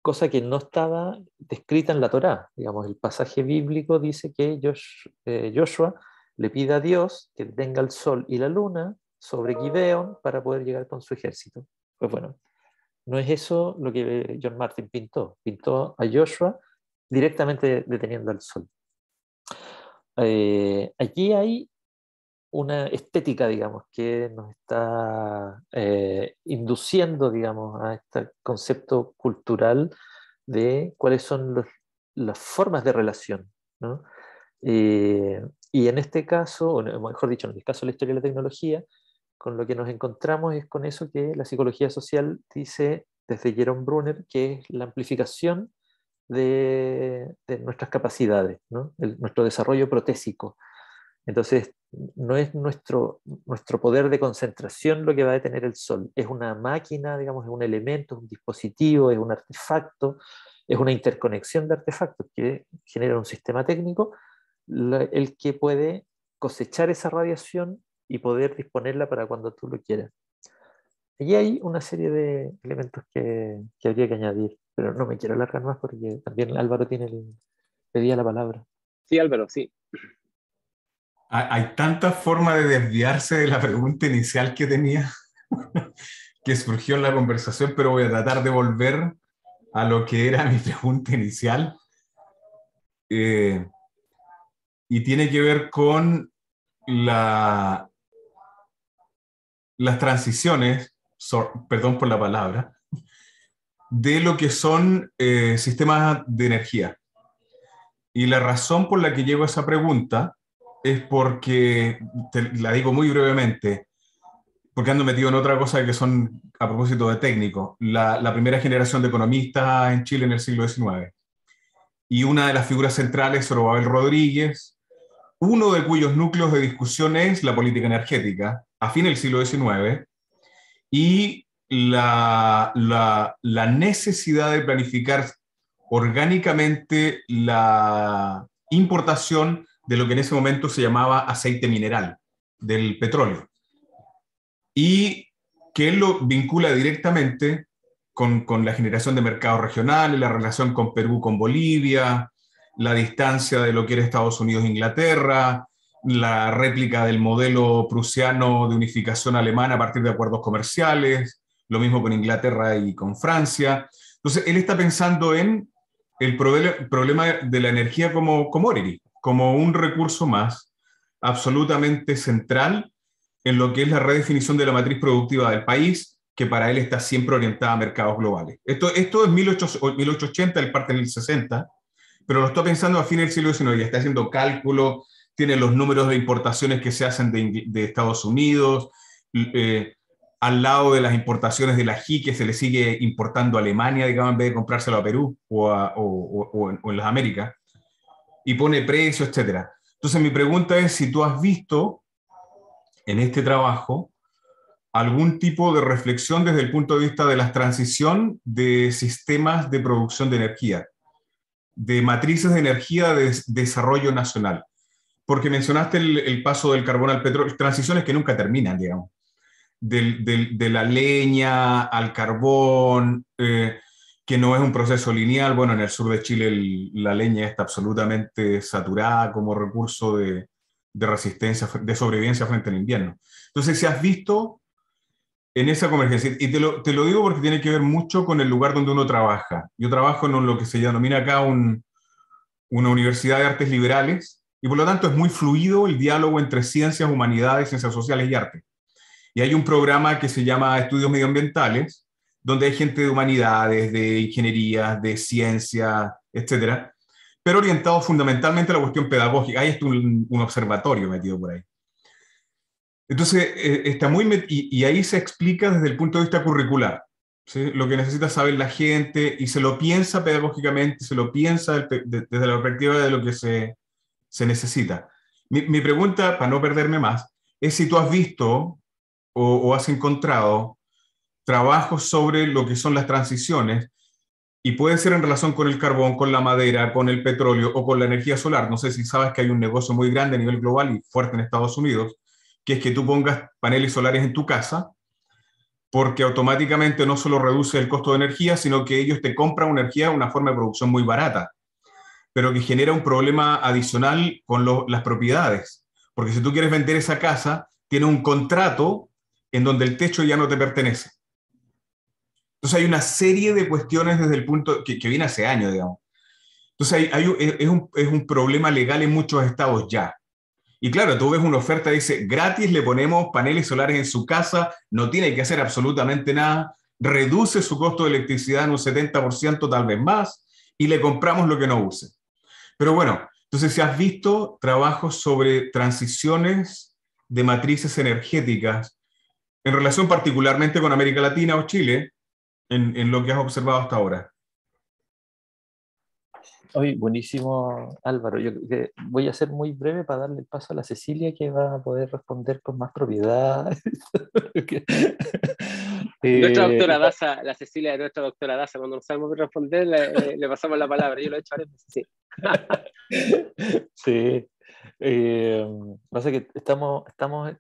Cosa que no estaba descrita en la Torá. Digamos, el pasaje bíblico dice que Joshua le pide a Dios que tenga el sol y la luna sobre Gibeón para poder llegar con su ejército. Pues bueno, no es eso lo que John Martin pintó. Pintó a Joshua directamente deteniendo al sol. Aquí hay una estética, digamos, que nos está induciendo, digamos, a este concepto cultural de cuáles son las formas de relación, ¿no? Y en este caso, o mejor dicho, en el caso de la historia de la tecnología, con lo que nos encontramos es con eso que la psicología social dice desde Jerome Brunner, que es la amplificación de nuestras capacidades, ¿no? Nuestro desarrollo protésico. Entonces, no es nuestro poder de concentración lo que va a detener el sol, es una máquina, digamos, es un elemento, es un dispositivo, es un artefacto, es una interconexión de artefactos que genera un sistema técnico, el que puede cosechar esa radiación y poder disponerla para cuando tú lo quieras. Y hay una serie de elementos que habría que añadir, pero no me quiero alargar más porque también Álvaro pedía la palabra. Sí, Álvaro, sí. Hay tantas formas de desviarse de la pregunta inicial que tenía que surgió en la conversación, pero voy a tratar de volver a lo que era mi pregunta inicial. Y tiene que ver con las transiciones, perdón por la palabra, de lo que son sistemas de energía. Y la razón por la que llego a esa pregunta es porque, la digo muy brevemente, porque ando metido en otra cosa que son, a propósito de técnico, la primera generación de economistas en Chile en el siglo XIX. Y una de las figuras centrales, Zorobabel Rodríguez, uno de cuyos núcleos de discusión es la política energética, a fin del siglo XIX, y la necesidad de planificar orgánicamente la importación de lo que en ese momento se llamaba aceite mineral, del petróleo. Y que él lo vincula directamente con la generación de mercados regionales, la relación con Perú, con Bolivia, la distancia de lo que era Estados Unidos e Inglaterra, la réplica del modelo prusiano de unificación alemana a partir de acuerdos comerciales, lo mismo con Inglaterra y con Francia. Entonces, él está pensando en el problema de la energía como commodity, como un recurso más absolutamente central en lo que es la redefinición de la matriz productiva del país, que para él está siempre orientada a mercados globales. Esto es 1880, él parte en el 60, pero lo está pensando a fines del siglo XIX, ya está haciendo cálculo, tiene los números de importaciones que se hacen de Estados Unidos, al lado de las importaciones del ají que se le sigue importando a Alemania, digamos, en vez de comprárselo a Perú o en las Américas, y pone precios, etc. Entonces mi pregunta es si tú has visto en este trabajo algún tipo de reflexión desde el punto de vista de la transición de sistemas de producción de energía, de matrices de energía de desarrollo nacional. Porque mencionaste el paso del carbón al petróleo, transiciones que nunca terminan, digamos. De la leña al carbón, que no es un proceso lineal. Bueno, en el sur de Chile la leña está absolutamente saturada como recurso de resistencia, de sobrevivencia frente al invierno. Entonces, si has visto en esa convergencia, y te lo digo porque tiene que ver mucho con el lugar donde uno trabaja. Yo trabajo en lo que se denomina acá una universidad de artes liberales, y por lo tanto es muy fluido el diálogo entre ciencias, humanidades, ciencias sociales y arte. Y hay un programa que se llama Estudios Medioambientales, donde hay gente de humanidades, de ingeniería, de ciencia, etcétera, pero orientado fundamentalmente a la cuestión pedagógica. Hay un observatorio metido por ahí. Entonces, está y ahí se explica desde el punto de vista curricular, ¿sí? Lo que necesita saber la gente, y se lo piensa pedagógicamente, se lo piensa desde la perspectiva de lo que se necesita. Mi pregunta, para no perderme más, es si tú has visto o has encontrado trabajos sobre lo que son las transiciones, y puede ser en relación con el carbón, con la madera, con el petróleo o con la energía solar. No sé si sabes que hay un negocio muy grande a nivel global y fuerte en Estados Unidos, que es que tú pongas paneles solares en tu casa, porque automáticamente no solo reduce el costo de energía, sino que ellos te compran energía, una forma de producción muy barata, pero que genera un problema adicional con las propiedades. Porque si tú quieres vender esa casa, tiene un contrato en donde el techo ya no te pertenece. Entonces hay una serie de cuestiones desde el punto que viene hace años, digamos. Entonces es un problema legal en muchos estados ya. Y claro, tú ves una oferta que dice, gratis le ponemos paneles solares en su casa, no tiene que hacer absolutamente nada, reduce su costo de electricidad en un 70%, tal vez más, y le compramos lo que no use. Pero bueno, entonces si has visto trabajos sobre transiciones de matrices energéticas en relación particularmente con América Latina o Chile, en lo que has observado hasta ahora. Oye, buenísimo, Álvaro. Yo creo que voy a ser muy breve para darle el paso a la Cecilia, que va a poder responder con más propiedad. Nuestra doctora Daza, la Cecilia de nuestra doctora Daza, cuando no sabemos responder, le pasamos la palabra. Yo lo he hecho varias veces, sí. Sí. Pasa que estamos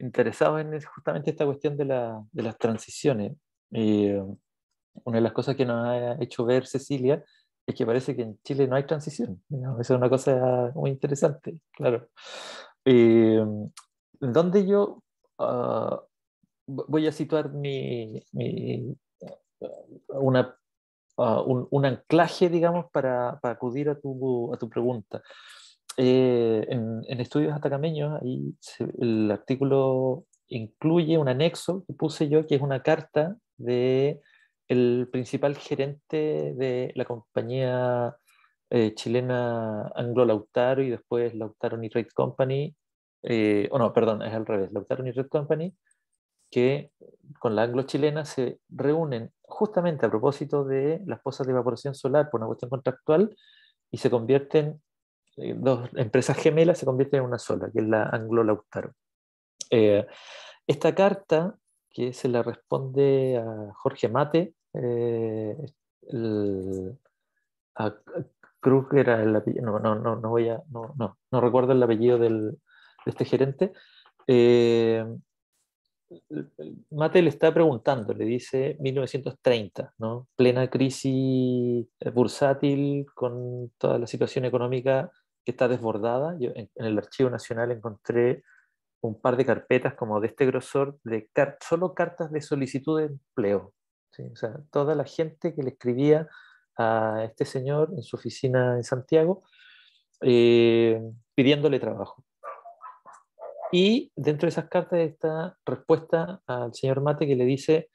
interesados en justamente esta cuestión de las transiciones. Y una de las cosas que nos ha hecho ver Cecilia es que parece que en Chile no hay transición, digamos. Eso es una cosa muy interesante, claro. Donde yo voy a situar un anclaje, digamos, para acudir a tu pregunta. En Estudios Atacameños, ahí el artículo incluye un anexo que puse yo, que es una carta de el principal gerente de la compañía chilena Anglo Lautaro y después Lautaro Nitrate Company, o no, perdón, es al revés, Lautaro Nitrate Company, que con la anglo-chilena se reúnen justamente a propósito de las pozas de evaporación solar por una cuestión contractual, y se convierten, dos empresas gemelas se convierten en una sola, que es la Anglo Lautaro. Esta carta, que se la responde a Jorge Mate, a Cruz, que era el apellido, no recuerdo el apellido de este gerente. Mate le está preguntando, le dice 1930, ¿no? Plena crisis bursátil, con toda la situación económica que está desbordada. Yo en el Archivo Nacional encontré un par de carpetas como de este grosor, de solo cartas de solicitud de empleo, ¿sí? O sea, toda la gente que le escribía a este señor en su oficina en Santiago pidiéndole trabajo. Y dentro de esas cartas está respuesta al señor Mate, que le dice,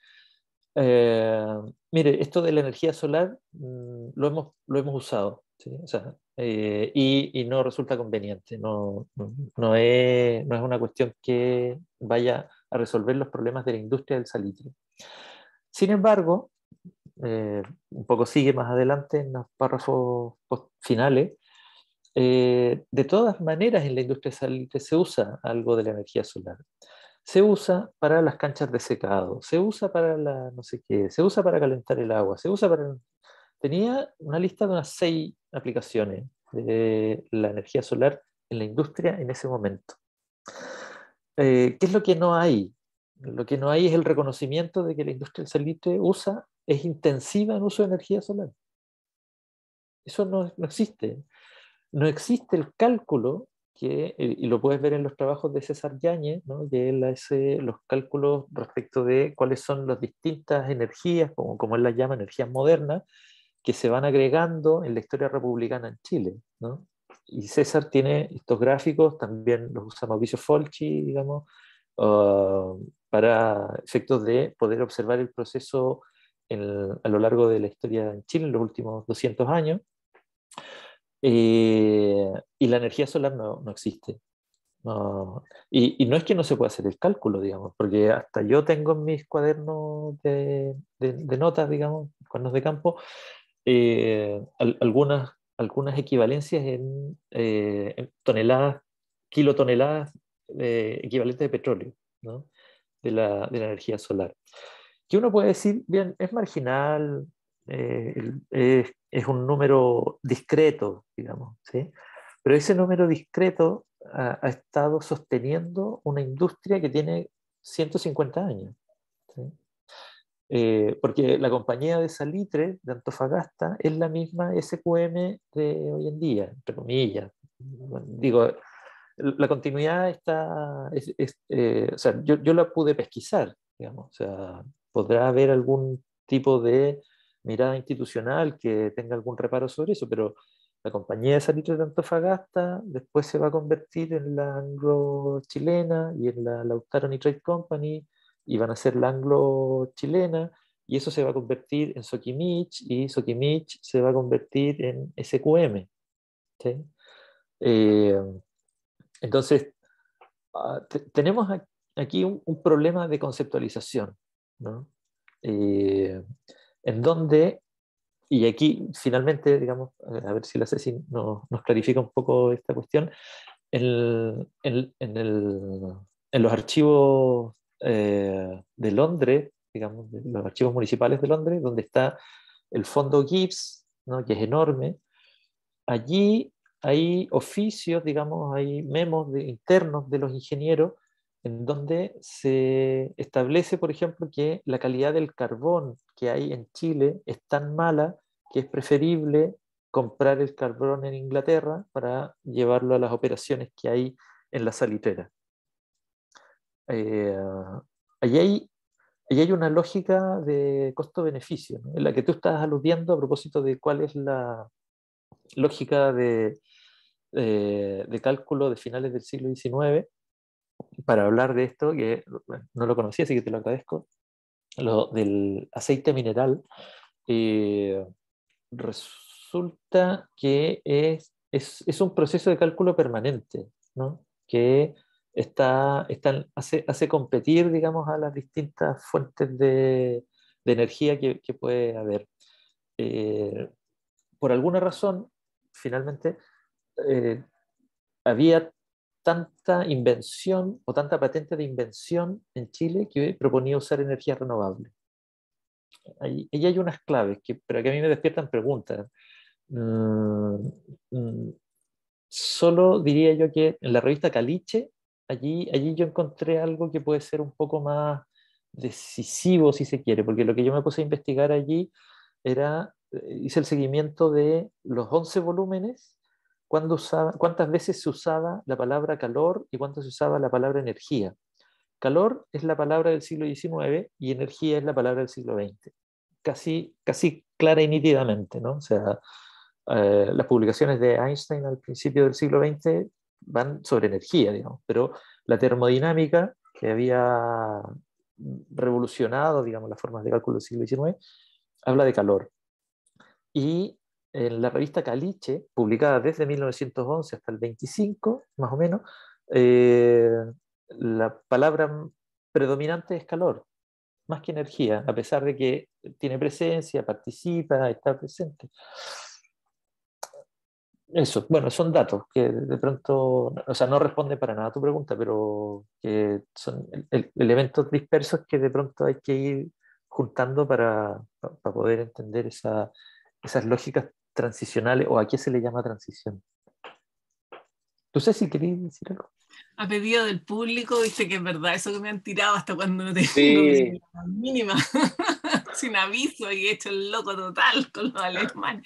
mire, esto de la energía solar lo hemos usado, ¿sí? O sea, y no resulta conveniente, no es una cuestión que vaya a resolver los problemas de la industria del salitre. Sin embargo, un poco sigue más adelante en los párrafos finales, de todas maneras en la industria del salitre se usa algo de la energía solar. Se usa para las canchas de secado, se usa para la no sé qué, se usa para calentar el agua, se usa para... Tenía una lista de unas 6 aplicaciones de la energía solar en la industria en ese momento. ¿Qué es lo que no hay? Lo que no hay es el reconocimiento de que la industria del salitre usa es intensiva en uso de energía solar. Eso no existe. No existe el cálculo y lo puedes ver en los trabajos de César Yáñez, ¿no? Que él hace los cálculos respecto de cuáles son las distintas energías, como él las llama, energías modernas, que se van agregando en la historia republicana en Chile, ¿no? Y César tiene estos gráficos, también los usa Mauricio Fulci, digamos, para efectos de poder observar el proceso a lo largo de la historia en Chile en los últimos 200 años. Y la energía solar no existe. No, y no es que no se pueda hacer el cálculo, digamos, porque hasta yo tengo en mis cuadernos de notas, digamos, cuadernos de campo, algunas equivalencias en toneladas, kilotoneladas equivalentes de petróleo, ¿no? de la energía solar. Que uno puede decir, bien, es marginal, es un número discreto, digamos, ¿sí? Pero ese número discreto ha estado sosteniendo una industria que tiene 150 años. ¿Sí? Porque la compañía de salitre de Antofagasta es la misma SQM de hoy en día, entre comillas. Digo, la continuidad está, o sea, yo la pude pesquisar, digamos, o sea, podrá haber algún tipo de mirada institucional que tenga algún reparo sobre eso, pero la compañía de salitre de Antofagasta después se va a convertir en la anglo-chilena y en la Lautaro Nitrate Company, y van a ser la anglo-chilena, y eso se va a convertir en Soquimich, y Soquimich se va a convertir en SQM. ¿Sí? Entonces, tenemos aquí un problema de conceptualización, ¿no? En donde, y aquí finalmente, digamos, a ver si la Ceci nos clarifica un poco esta cuestión, en los archivos de Londres, digamos, los archivos municipales de Londres, donde está el fondo Gibbs, ¿no? Que es enorme, allí hay oficios, digamos, hay memos internos de los ingenieros en donde se establece, por ejemplo, que la calidad del carbón que hay en Chile es tan mala que es preferible comprar el carbón en Inglaterra para llevarlo a las operaciones que hay en la salitrera. Allí hay una lógica de costo-beneficio, ¿no? En la que tú estás aludiendo a propósito de cuál es la lógica de cálculo de finales del siglo XIX, para hablar de esto, que bueno, no lo conocía, así que te lo agradezco, lo del aceite mineral. Resulta que es un proceso de cálculo permanente, ¿no? Que hace competir, digamos, a las distintas fuentes de energía que puede haber. Por alguna razón, finalmente, había tanta invención o tanta patente de invención en Chile que proponía usar energía renovable. Ahí hay unas claves, pero que a mí me despiertan preguntas. Solo diría yo que en la revista Caliche, allí yo encontré algo que puede ser un poco más decisivo, si se quiere, porque lo que yo me puse a investigar allí era, hice el seguimiento de los 11 volúmenes, cuántas veces se usaba la palabra calor y cuánto se usaba la palabra energía. Calor es la palabra del siglo XIX y energía es la palabra del siglo XX. Casi clara y nítidamente, ¿no? O sea, las publicaciones de Einstein al principio del siglo XX van sobre energía, digamos, pero la termodinámica, que había revolucionado, digamos, las formas de cálculo del siglo XIX, habla de calor. Y en la revista Caliche, publicada desde 1911 hasta el 25, más o menos, la palabra predominante es calor, más que energía, a pesar de que tiene presencia, participa, está presente. Eso, bueno, son datos que de pronto, o sea, no responden para nada a tu pregunta, pero que son elementos dispersos que de pronto hay que ir juntando para poder entender esas lógicas transicionales, o a qué se le llama transición. ¿Tú sabes si querías decir algo? A pedido del público, viste que es verdad, eso que me han tirado hasta cuando no tengo Sí. la mínima. sin aviso y hecho el loco total con los alemanes.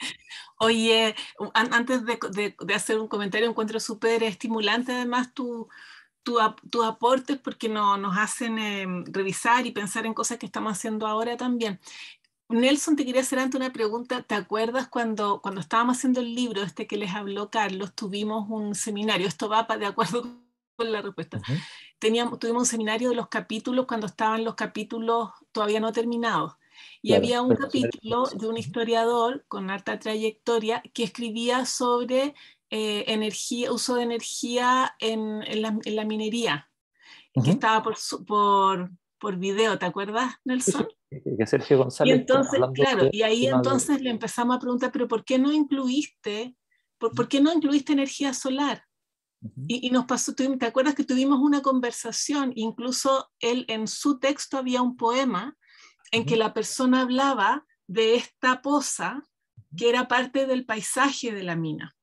Oye, antes de hacer un comentario, encuentro súper estimulante además tus aportes porque nos hacen revisar y pensar en cosas que estamos haciendo ahora también. Nelson, te quería hacer antes una pregunta. ¿Te acuerdas cuando estábamos haciendo el libro este que les habló Carlos, tuvimos un seminario? Esto va de acuerdo con la respuesta. Tuvimos un seminario de los capítulos cuando estaban los capítulos todavía no terminados. Y Claro, había un capítulo de un historiador con alta trayectoria que escribía sobre uso de energía en la minería, que estaba por video, ¿te acuerdas, Nelson? Que Sergio Y González entonces, claro, y ahí tema entonces le empezamos a preguntar, pero ¿por qué no incluiste, por qué no incluiste energía solar? Y nos pasó, ¿te acuerdas que tuvimos una conversación? Incluso él en su texto había un poema en que la persona hablaba de esta poza que era parte del paisaje de la mina.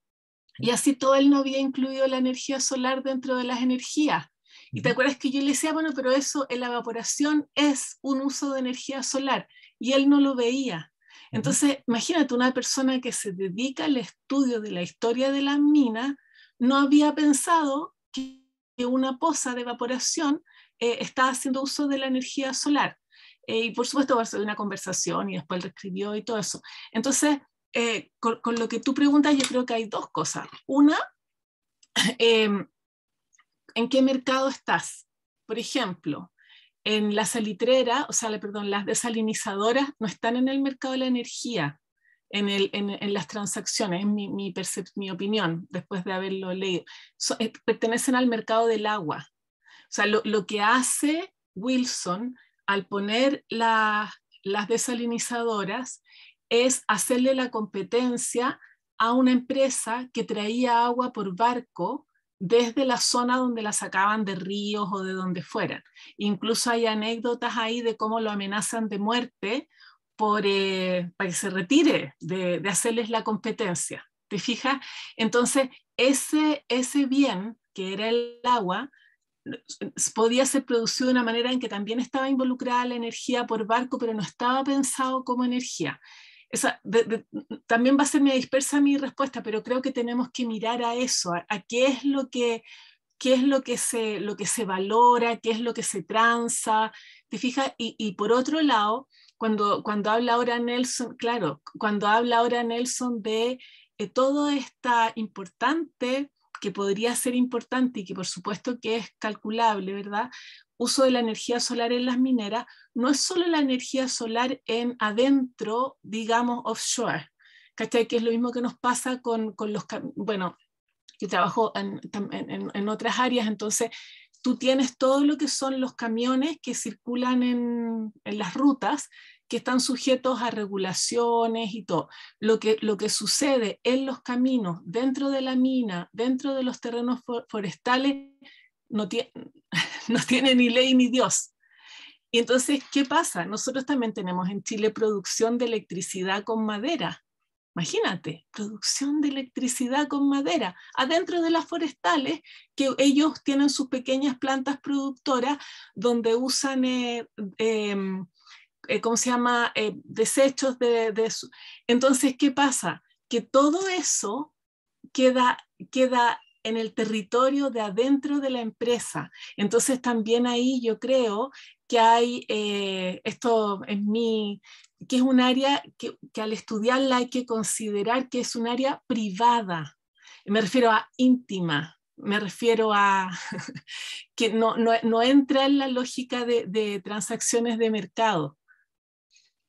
Y así todo él no había incluido la energía solar dentro de las energías. Y te acuerdas que yo le decía, bueno, pero eso, la evaporación es un uso de energía solar, y él no lo veía. Entonces, imagínate, una persona que se dedica al estudio de la historia de las minas, no había pensado que una poza de evaporación estaba haciendo uso de la energía solar. Y por supuesto, va a ser una conversación y después él reescribió y todo eso. Entonces, con lo que tú preguntas, yo creo que hay dos cosas. Una, ¿en qué mercado estás? Por ejemplo, en la salitrera, las desalinizadoras no están en el mercado de la energía, en las transacciones, en mi opinión, después de haberlo leído. Pertenecen al mercado del agua. O sea, lo que hace Wilson al poner las desalinizadoras es hacerle la competencia a una empresa que traía agua por barco desde la zona donde la sacaban de ríos o de donde fueran. Incluso hay anécdotas ahí de cómo lo amenazan de muerte para que se retire de hacerles la competencia. ¿Te fijas? Entonces, ese bien, que era el agua, podía ser producido de una manera en que también estaba involucrada la energía por barco, pero no estaba pensado como energía. También va a ser medio dispersa mi respuesta, pero creo que tenemos que mirar a eso, a qué es lo que se valora, qué es lo que se transa, ¿te fijas? Y por otro lado, cuando habla ahora Nelson, claro, cuando habla ahora Nelson de todo esta importante, que podría ser importante y que por supuesto que es calculable, ¿verdad? Uso de la energía solar en las mineras, no es solo la energía solar en adentro, digamos, offshore, ¿cachai? Que es lo mismo que nos pasa con los, bueno, yo trabajo en otras áreas, entonces tú tienes todo lo que son los camiones que circulan en las rutas, que están sujetos a regulaciones y todo. Lo que sucede en los caminos, dentro de la mina, dentro de los terrenos forestales, no tiene ni ley ni Dios. Y entonces, ¿qué pasa? Nosotros también tenemos en Chile producción de electricidad con madera. Imagínate, producción de electricidad con madera, adentro de las forestales, que ellos tienen sus pequeñas plantas productoras donde usan ¿cómo se llama? Desechos de su... Entonces, ¿qué pasa? Que todo eso queda en el territorio de adentro de la empresa. Entonces, también ahí yo creo que hay, esto es que es un área que al estudiarla hay que considerar que es un área privada. Me refiero a íntima, me refiero a que no entra en la lógica de transacciones de mercado.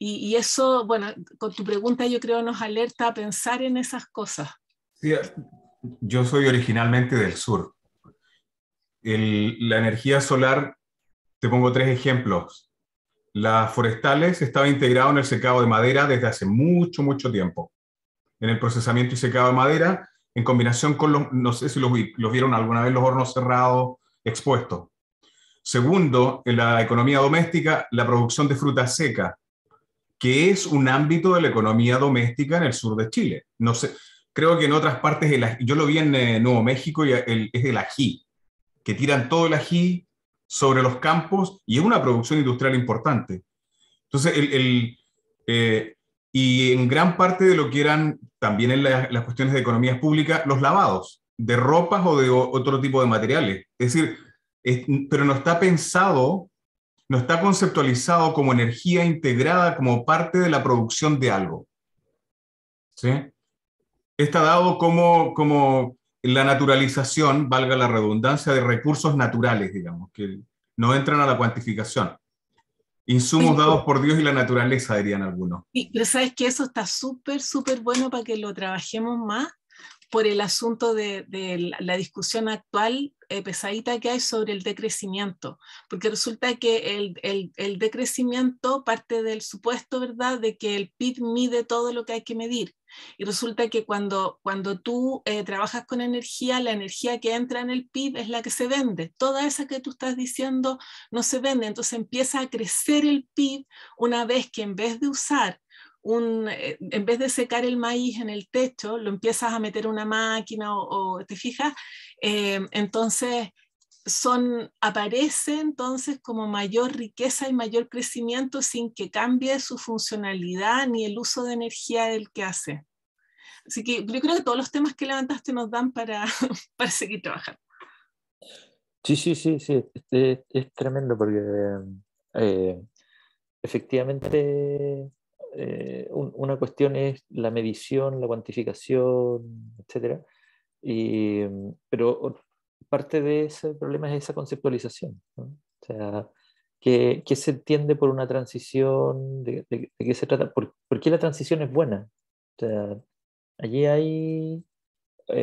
Y eso, bueno, con tu pregunta yo creo nos alerta a pensar en esas cosas. Sí, yo soy originalmente del sur. La energía solar, te pongo 3 ejemplos. Las forestales estaba integrado en el secado de madera desde hace mucho, mucho tiempo. En el procesamiento y secado de madera, en combinación con los, no sé si los vieron alguna vez, los hornos cerrados expuestos. Segundo, en la economía doméstica, la producción de fruta seca, que es un ámbito de la economía doméstica en el sur de Chile. No sé, creo que en otras partes, yo lo vi en Nuevo México, y es el ají, que tiran todo el ají sobre los campos y es una producción industrial importante. Entonces, y en gran parte de lo que eran también en las cuestiones de economías públicas, los lavados de ropas o de otro tipo de materiales. Es decir, pero no está pensado, no está conceptualizado como energía integrada como parte de la producción de algo. ¿Sí? Está dado como la naturalización, valga la redundancia, de recursos naturales, digamos, que no entran a la cuantificación. Insumos dados por Dios y la naturaleza, dirían algunos. Sí, pero sabes que eso está súper bueno para que lo trabajemos más por el asunto de la discusión actual pesadita que hay sobre el decrecimiento, porque resulta que el decrecimiento parte del supuesto, ¿verdad?, de que el PIB mide todo lo que hay que medir, y resulta que cuando tú trabajas con energía, la energía que entra en el PIB es la que se vende, toda esa que tú estás diciendo no se vende, entonces empieza a crecer el PIB una vez que en vez de usar en vez de secar el maíz en el techo, lo empiezas a meter en una máquina o te fijas, entonces aparece entonces como mayor riqueza y mayor crecimiento sin que cambie su funcionalidad ni el uso de energía del que hace. Así que yo creo que todos los temas que levantaste nos dan para seguir trabajando. Sí, es tremendo porque efectivamente una cuestión es la medición, la cuantificación, etc. Pero parte de ese problema es esa conceptualización, ¿no? O sea, ¿qué se entiende por una transición? ¿De qué se trata? ¿Por qué la transición es buena? O sea, allí hay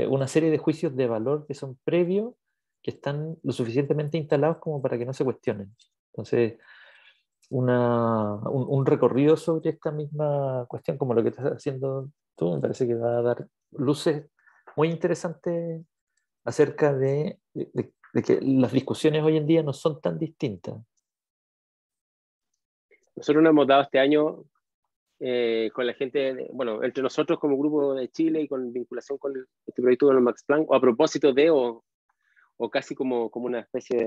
una serie de juicios de valor que son previos, que están lo suficientemente instalados como para que no se cuestionen. Entonces, un recorrido sobre esta misma cuestión, como lo que estás haciendo tú, me parece que va a dar luces muy interesantes acerca de que las discusiones hoy en día no son tan distintas. Nosotros nos hemos dado este año con la gente, bueno, entre nosotros como grupo de Chile y con vinculación con este proyecto de Max Planck, o a propósito de, o casi como una especie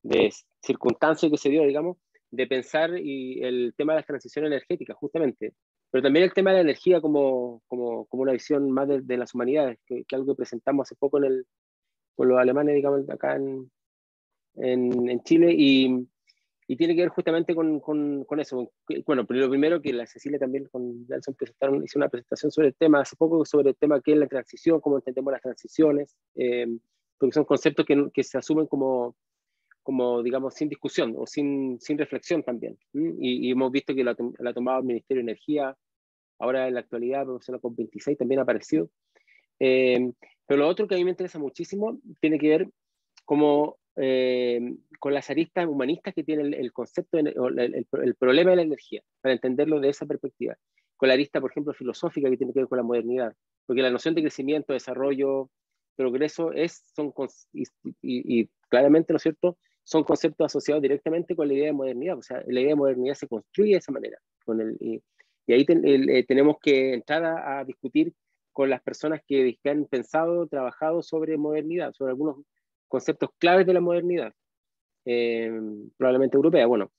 de circunstancia que se dio, digamos, de pensar y el tema de las transiciones energéticas, justamente, pero también el tema de la energía como una visión más de las humanidades, que algo que presentamos hace poco con los alemanes, digamos, acá en Chile, y tiene que ver justamente con eso. Bueno, lo primero que la Cecilia también con Nelson hizo una presentación sobre el tema hace poco, sobre el tema que es la transición, cómo entendemos las transiciones, porque son conceptos que se asumen como digamos, sin discusión o sin reflexión también. Y hemos visto que la ha tomado el Ministerio de Energía, ahora en la actualidad, la COP26 también ha aparecido. Pero lo otro que a mí me interesa muchísimo tiene que ver con las aristas humanistas que tiene el concepto, el problema de la energía, para entenderlo de esa perspectiva. Con la arista, por ejemplo, filosófica que tiene que ver con la modernidad, porque la noción de crecimiento, desarrollo, progreso y claramente, ¿no es cierto?, son conceptos asociados directamente con la idea de modernidad. O sea, la idea de modernidad se construye de esa manera. Y ahí tenemos que entrar a discutir con las personas que han pensado, trabajado sobre modernidad, sobre algunos conceptos claves de la modernidad, probablemente europea. Bueno,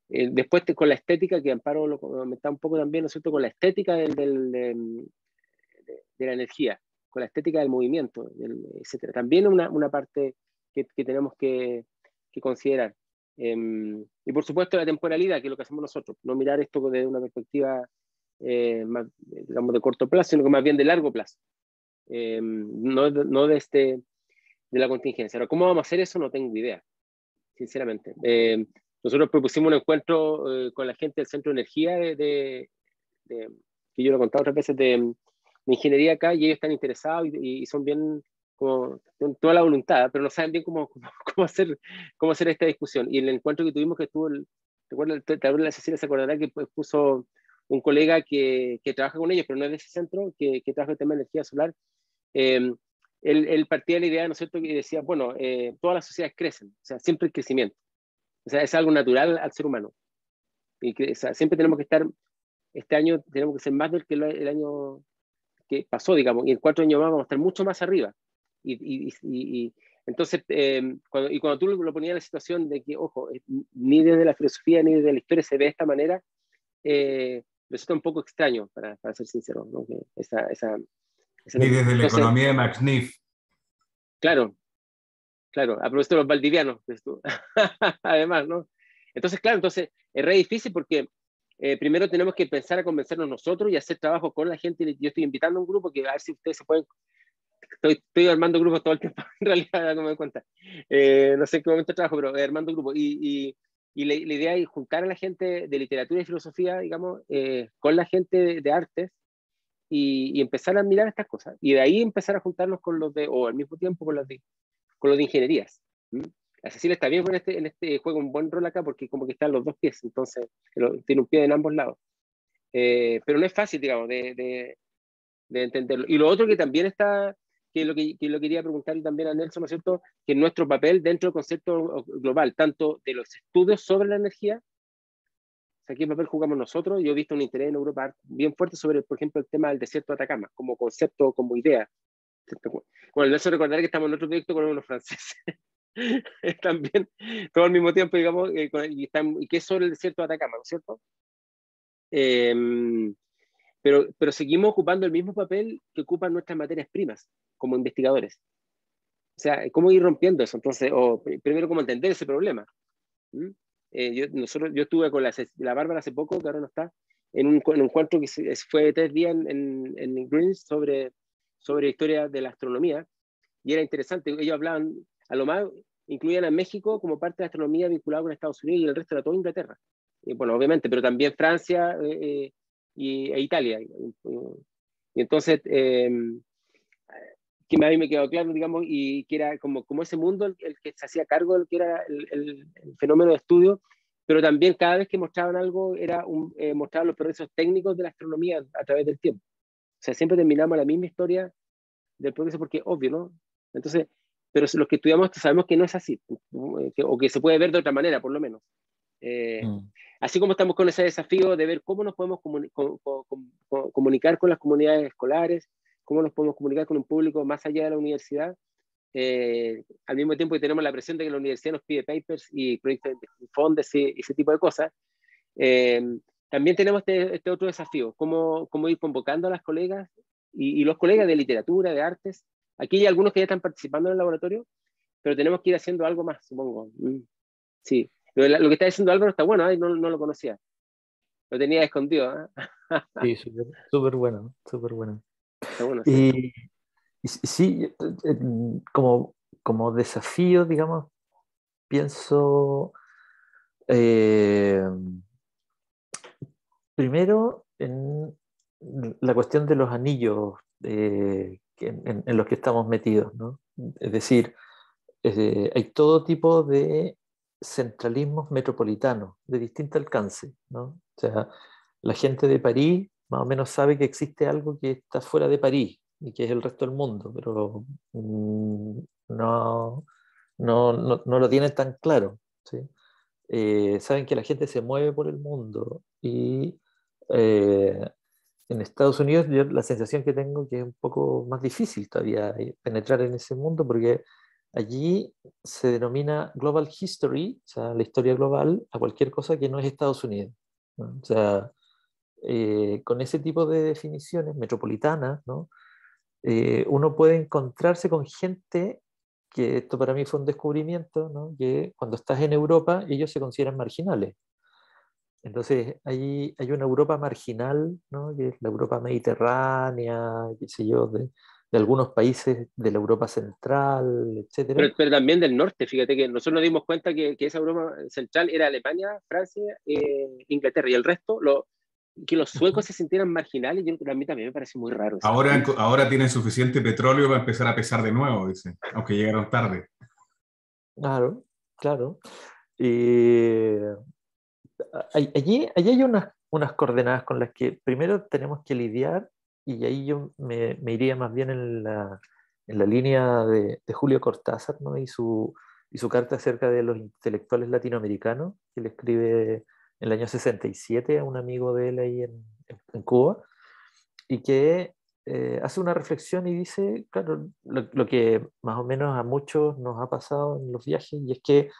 después con la estética, que Amparo lo comentaba un poco también, ¿no es cierto?, con la estética de la energía, con la estética del movimiento, etc. También una parte que tenemos que considerar. Y por supuesto la temporalidad, que es lo que hacemos nosotros, no mirar esto desde una perspectiva más, digamos, de corto plazo, sino que más bien de largo plazo, no de la contingencia. Ahora, ¿cómo vamos a hacer eso? No tengo idea, sinceramente. Nosotros propusimos un encuentro con la gente del Centro de Energía, que yo lo he contado otras veces, de ingeniería acá, y ellos están interesados y son bien, con toda la voluntad, pero no saben bien cómo hacer esta discusión. Y el encuentro que tuvimos, que estuvo, tal vez la Cecilia se acordará que puso un colega que trabaja con ellos, pero no es de ese centro, que trabaja el tema de energía solar. Él partía de la idea, ¿no es cierto?, que decía, bueno, todas las sociedades crecen, o sea, siempre el crecimiento, o sea, es algo natural al ser humano, y que, o sea, siempre tenemos que estar, este año tenemos que ser más del que el año que pasó, digamos, y en 4 años más vamos a estar mucho más arriba, y Entonces, cuando tú lo ponías en la situación de que, ojo, ni desde la filosofía ni desde la historia se ve de esta manera, resulta un poco extraño, para ser sincero, ¿no? Ni desde la entonces, economía de Max Neff. Claro, a propósito de los valdivianos, además, ¿no? Entonces, claro, entonces es re difícil porque primero tenemos que pensar a convencernos nosotros y hacer trabajo con la gente. Yo estoy invitando a un grupo que a ver si ustedes se pueden. Estoy armando grupos todo el tiempo, en realidad, no me doy cuenta. No sé en qué momento trabajo, pero armando grupos. Y la idea es juntar a la gente de literatura y filosofía, digamos, con la gente de artes y empezar a mirar estas cosas. Y de ahí empezar a juntarnos con los de, o al mismo tiempo con los de ingenierías. La Cecilia está bien en este juego, un buen rol acá, porque como que están los dos pies, entonces tiene un pie en ambos lados. Pero no es fácil, digamos, de entenderlo. Y lo otro que también está, que lo quería preguntar también a Nelson, ¿no es cierto?, que nuestro papel dentro del concepto global, tanto de los estudios sobre la energía, o sea, ¿qué papel jugamos nosotros? Yo he visto un interés en Europa bien fuerte sobre, por ejemplo, el tema del desierto de Atacama, como concepto, como idea. Bueno, Nelson, recordará que estamos en otro proyecto con unos franceses. También, todo al mismo tiempo, digamos, y que es sobre el desierto de Atacama, ¿no es cierto? Pero seguimos ocupando el mismo papel que ocupan nuestras materias primas como investigadores. O sea, ¿cómo ir rompiendo eso? Entonces, primero, ¿cómo entender ese problema? Yo estuve con la Bárbara hace poco, que ahora no está, en un encuentro que fue 3 días en Greens sobre historia de la astronomía, y era interesante. Ellos hablaban, a lo más, incluían a México como parte de la astronomía vinculada con Estados Unidos, y el resto era todo Inglaterra. Bueno, obviamente, pero también Francia e Italia. Y entonces, que a mí me quedó claro, digamos, y que era como ese mundo el que se hacía cargo del que era el fenómeno de estudio, pero también cada vez que mostraban algo mostraban los progresos técnicos de la astronomía a través del tiempo. O sea, siempre terminamos la misma historia del progreso porque es obvio, ¿no? Entonces, pero los que estudiamos sabemos que no es así, o que se puede ver de otra manera, por lo menos. Así como estamos con ese desafío de ver cómo nos podemos comunicar con las comunidades escolares, cómo nos podemos comunicar con un público más allá de la universidad, al mismo tiempo que tenemos la presión de que la universidad nos pide papers y proyectos de fondos y ese tipo de cosas, también tenemos este otro desafío, cómo ir convocando a las colegas y los colegas de literatura, de artes. Aquí hay algunos que ya están participando en el laboratorio, pero tenemos que ir haciendo algo más, supongo. Sí. Lo que está diciendo Álvaro está bueno, no lo conocía. Lo tenía escondido. Sí, súper bueno, súper bueno. Está bueno, sí. Y sí, como desafío, digamos, pienso primero en la cuestión de los anillos en los que estamos metidos, ¿no? Es decir, hay todo tipo de centralismos metropolitanos de distinto alcance, ¿no? O sea, la gente de París más o menos sabe que existe algo que está fuera de París y que es el resto del mundo, pero no lo tienen tan claro, ¿sí? Saben que la gente se mueve por el mundo y en Estados Unidos yo la sensación que tengo que es un poco más difícil todavía penetrar en ese mundo porque allí se denomina Global History, o sea, la historia global, a cualquier cosa que no es Estados Unidos, ¿no? O sea, con ese tipo de definiciones metropolitanas, ¿no? Uno puede encontrarse con gente que esto para mí fue un descubrimiento, ¿no? Que cuando estás en Europa ellos se consideran marginales. Entonces hay una Europa marginal, ¿no? Que es la Europa mediterránea, qué sé yo, de algunos países de la Europa central, etc. Pero también del norte, fíjate que nosotros nos dimos cuenta que esa Europa central era Alemania, Francia, Inglaterra, y el resto, que los suecos se sintieran marginales, a mí también me parece muy raro eso. Ahora tienen suficiente petróleo para empezar a pesar de nuevo, dicen, aunque llegaron tarde. Claro, claro. Allí hay unas coordenadas con las que primero tenemos que lidiar, y ahí yo me iría más bien en la línea de Julio Cortázar, ¿no? y su carta acerca de los intelectuales latinoamericanos, que le escribe en el año 67 a un amigo de él ahí en Cuba, y que hace una reflexión y dice, claro, lo que más o menos a muchos nos ha pasado en los viajes, y es que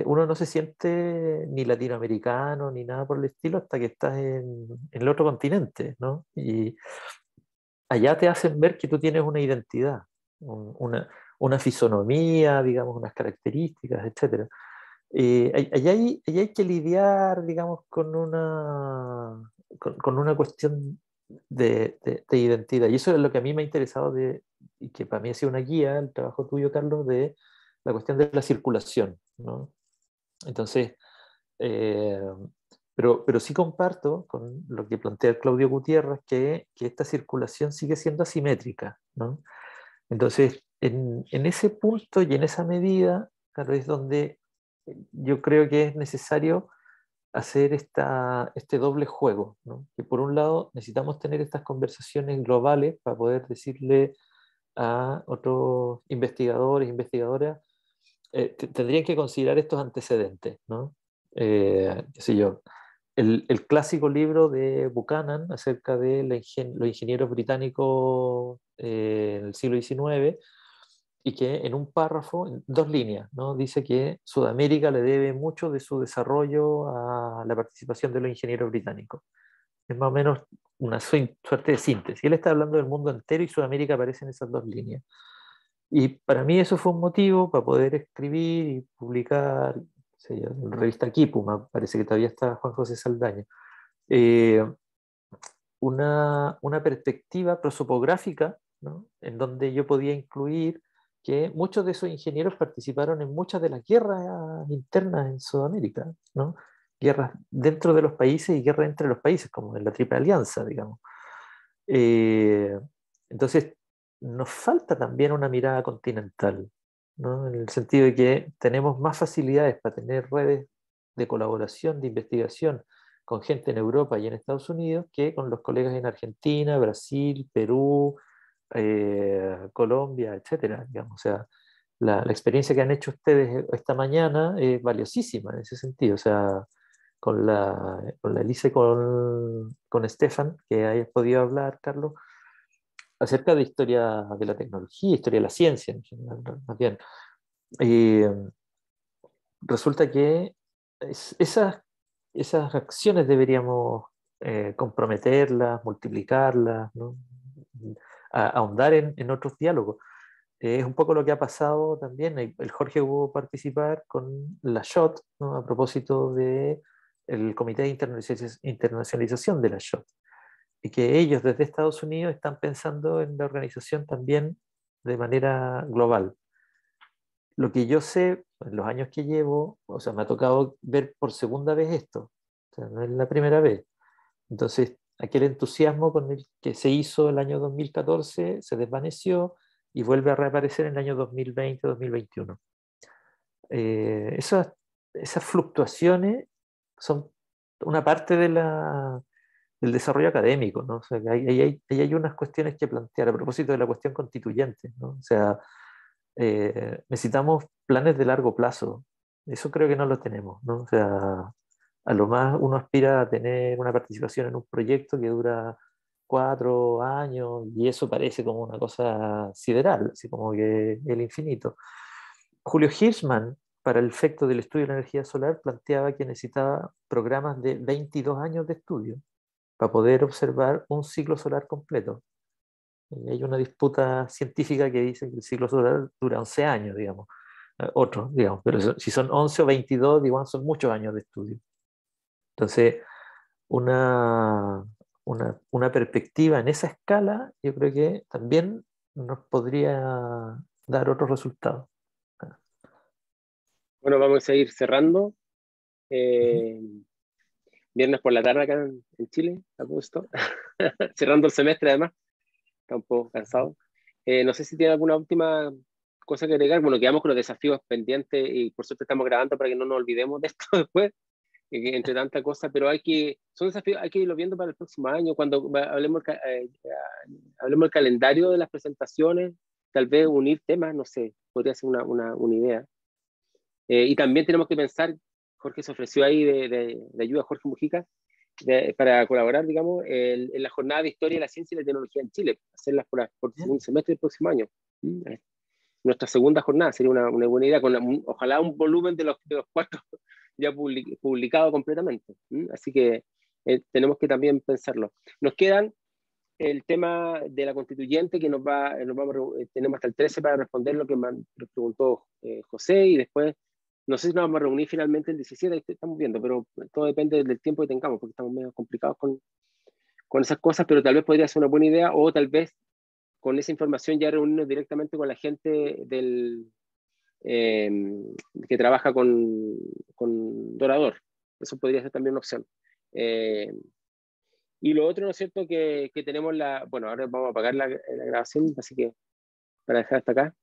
uno no se siente ni latinoamericano ni nada por el estilo hasta que estás en el otro continente, ¿no? Y allá te hacen ver que tú tienes una identidad, una fisonomía, digamos, unas características, etc. Allá hay que lidiar, digamos, con una cuestión de identidad. Y eso es lo que a mí me ha interesado y que para mí ha sido una guía, el trabajo tuyo, Carlos, de la cuestión de la circulación, ¿no? Entonces, eh, pero sí comparto con lo que plantea Claudio Gutiérrez, que esta circulación sigue siendo asimétrica, ¿no? Entonces, en ese punto y en esa medida, claro, es donde yo creo que es necesario hacer este doble juego, ¿no? Que por un lado necesitamos tener estas conversaciones globales para poder decirle a otros investigadores, investigadoras, tendrían que considerar estos antecedentes, ¿no? Qué sé yo, el clásico libro de Buchanan acerca de los ingenieros británicos en el siglo XIX, y que en un párrafo, en 2 líneas, ¿no? Dice que Sudamérica le debe mucho de su desarrollo a la participación de los ingenieros británicos. Es más o menos una suerte de síntesis. Él está hablando del mundo entero y Sudamérica aparece en esas 2 líneas. Y para mí eso fue un motivo para poder escribir y publicar, en la revista Kipu, me parece que todavía está Juan José Saldaña, una perspectiva prosopográfica, ¿no? En donde yo podía incluir que muchos de esos ingenieros participaron en muchas de las guerras internas en Sudamérica, ¿no? Guerras dentro de los países y guerras entre los países, como en la Triple Alianza, digamos. Entonces, nos falta también una mirada continental, ¿no? En el sentido de que tenemos más facilidades para tener redes de colaboración, de investigación con gente en Europa y en Estados Unidos que con los colegas en Argentina, Brasil, Perú, Colombia, etcétera, digamos. O sea, la experiencia que han hecho ustedes esta mañana es valiosísima en ese sentido. O sea, con la Elisa y con Stefan, que hayas podido hablar, Carlos, acerca de historia de la tecnología, historia de la ciencia en general, más bien. Resulta que esas acciones deberíamos comprometerlas, multiplicarlas, ¿no? Ahondar en otros diálogos. Es un poco lo que ha pasado también. El Jorge hubo participar con la SHOT, ¿no? A propósito del Comité de Internacionalización de la SHOT, y que ellos desde Estados Unidos están pensando en la organización también de manera global. Lo que yo sé, en los años que llevo, o sea, me ha tocado ver por segunda vez esto, o sea, no es la primera vez. Entonces, aquel entusiasmo con el que se hizo el año 2014 se desvaneció y vuelve a reaparecer en el año 2020-2021. Esas fluctuaciones son una parte del desarrollo académico, ¿no? O sea, que ahí hay unas cuestiones que plantear a propósito de la cuestión constituyente, ¿no? O sea, necesitamos planes de largo plazo. Eso creo que no lo tenemos, ¿no? O sea, a lo más uno aspira a tener una participación en un proyecto que dura 4 años y eso parece como una cosa sideral, así como que el infinito. Julio Hirschman, para el efecto del estudio de la energía solar, planteaba que necesitaba programas de 22 años de estudio para poder observar un ciclo solar completo. Y hay una disputa científica que dice que el ciclo solar dura 11 años, digamos. Otro, digamos, pero si son 11 o 22, digamos, son muchos años de estudio. Entonces, una perspectiva en esa escala, yo creo que también nos podría dar otros resultados. Bueno, vamos a seguir cerrando. Viernes por la tarde acá en Chile, a gusto. Cerrando el semestre además, está un poco cansado. No sé si tiene alguna última cosa que agregar. Bueno, quedamos con los desafíos pendientes y por suerte estamos grabando para que no nos olvidemos de esto después, entre tanta cosa, pero son desafíos, hay que irlo viendo para el próximo año, cuando hablemos el calendario de las presentaciones, tal vez unir temas, no sé, podría ser una idea. Y también tenemos que pensar, Jorge se ofreció ahí de ayuda, Jorge Mujica, para colaborar, digamos, en la jornada de Historia de la Ciencia y la Tecnología en Chile, hacerlas por segundo semestre del próximo año. Nuestra segunda jornada sería una buena idea, ojalá un volumen de los 4 ya publicado completamente. Así que tenemos que también pensarlo. Nos quedan el tema de la constituyente, que tenemos hasta el 13 para responder lo que nos preguntó José, y después, no sé si nos vamos a reunir finalmente el 17, estamos viendo, pero todo depende del tiempo que tengamos, porque estamos medio complicados con esas cosas, pero tal vez podría ser una buena idea, o tal vez con esa información ya reunirnos directamente con la gente que trabaja con Dorador. Eso podría ser también una opción. Y lo otro, ¿no es cierto?, que tenemos bueno, ahora vamos a apagar la grabación, así que para dejar hasta acá.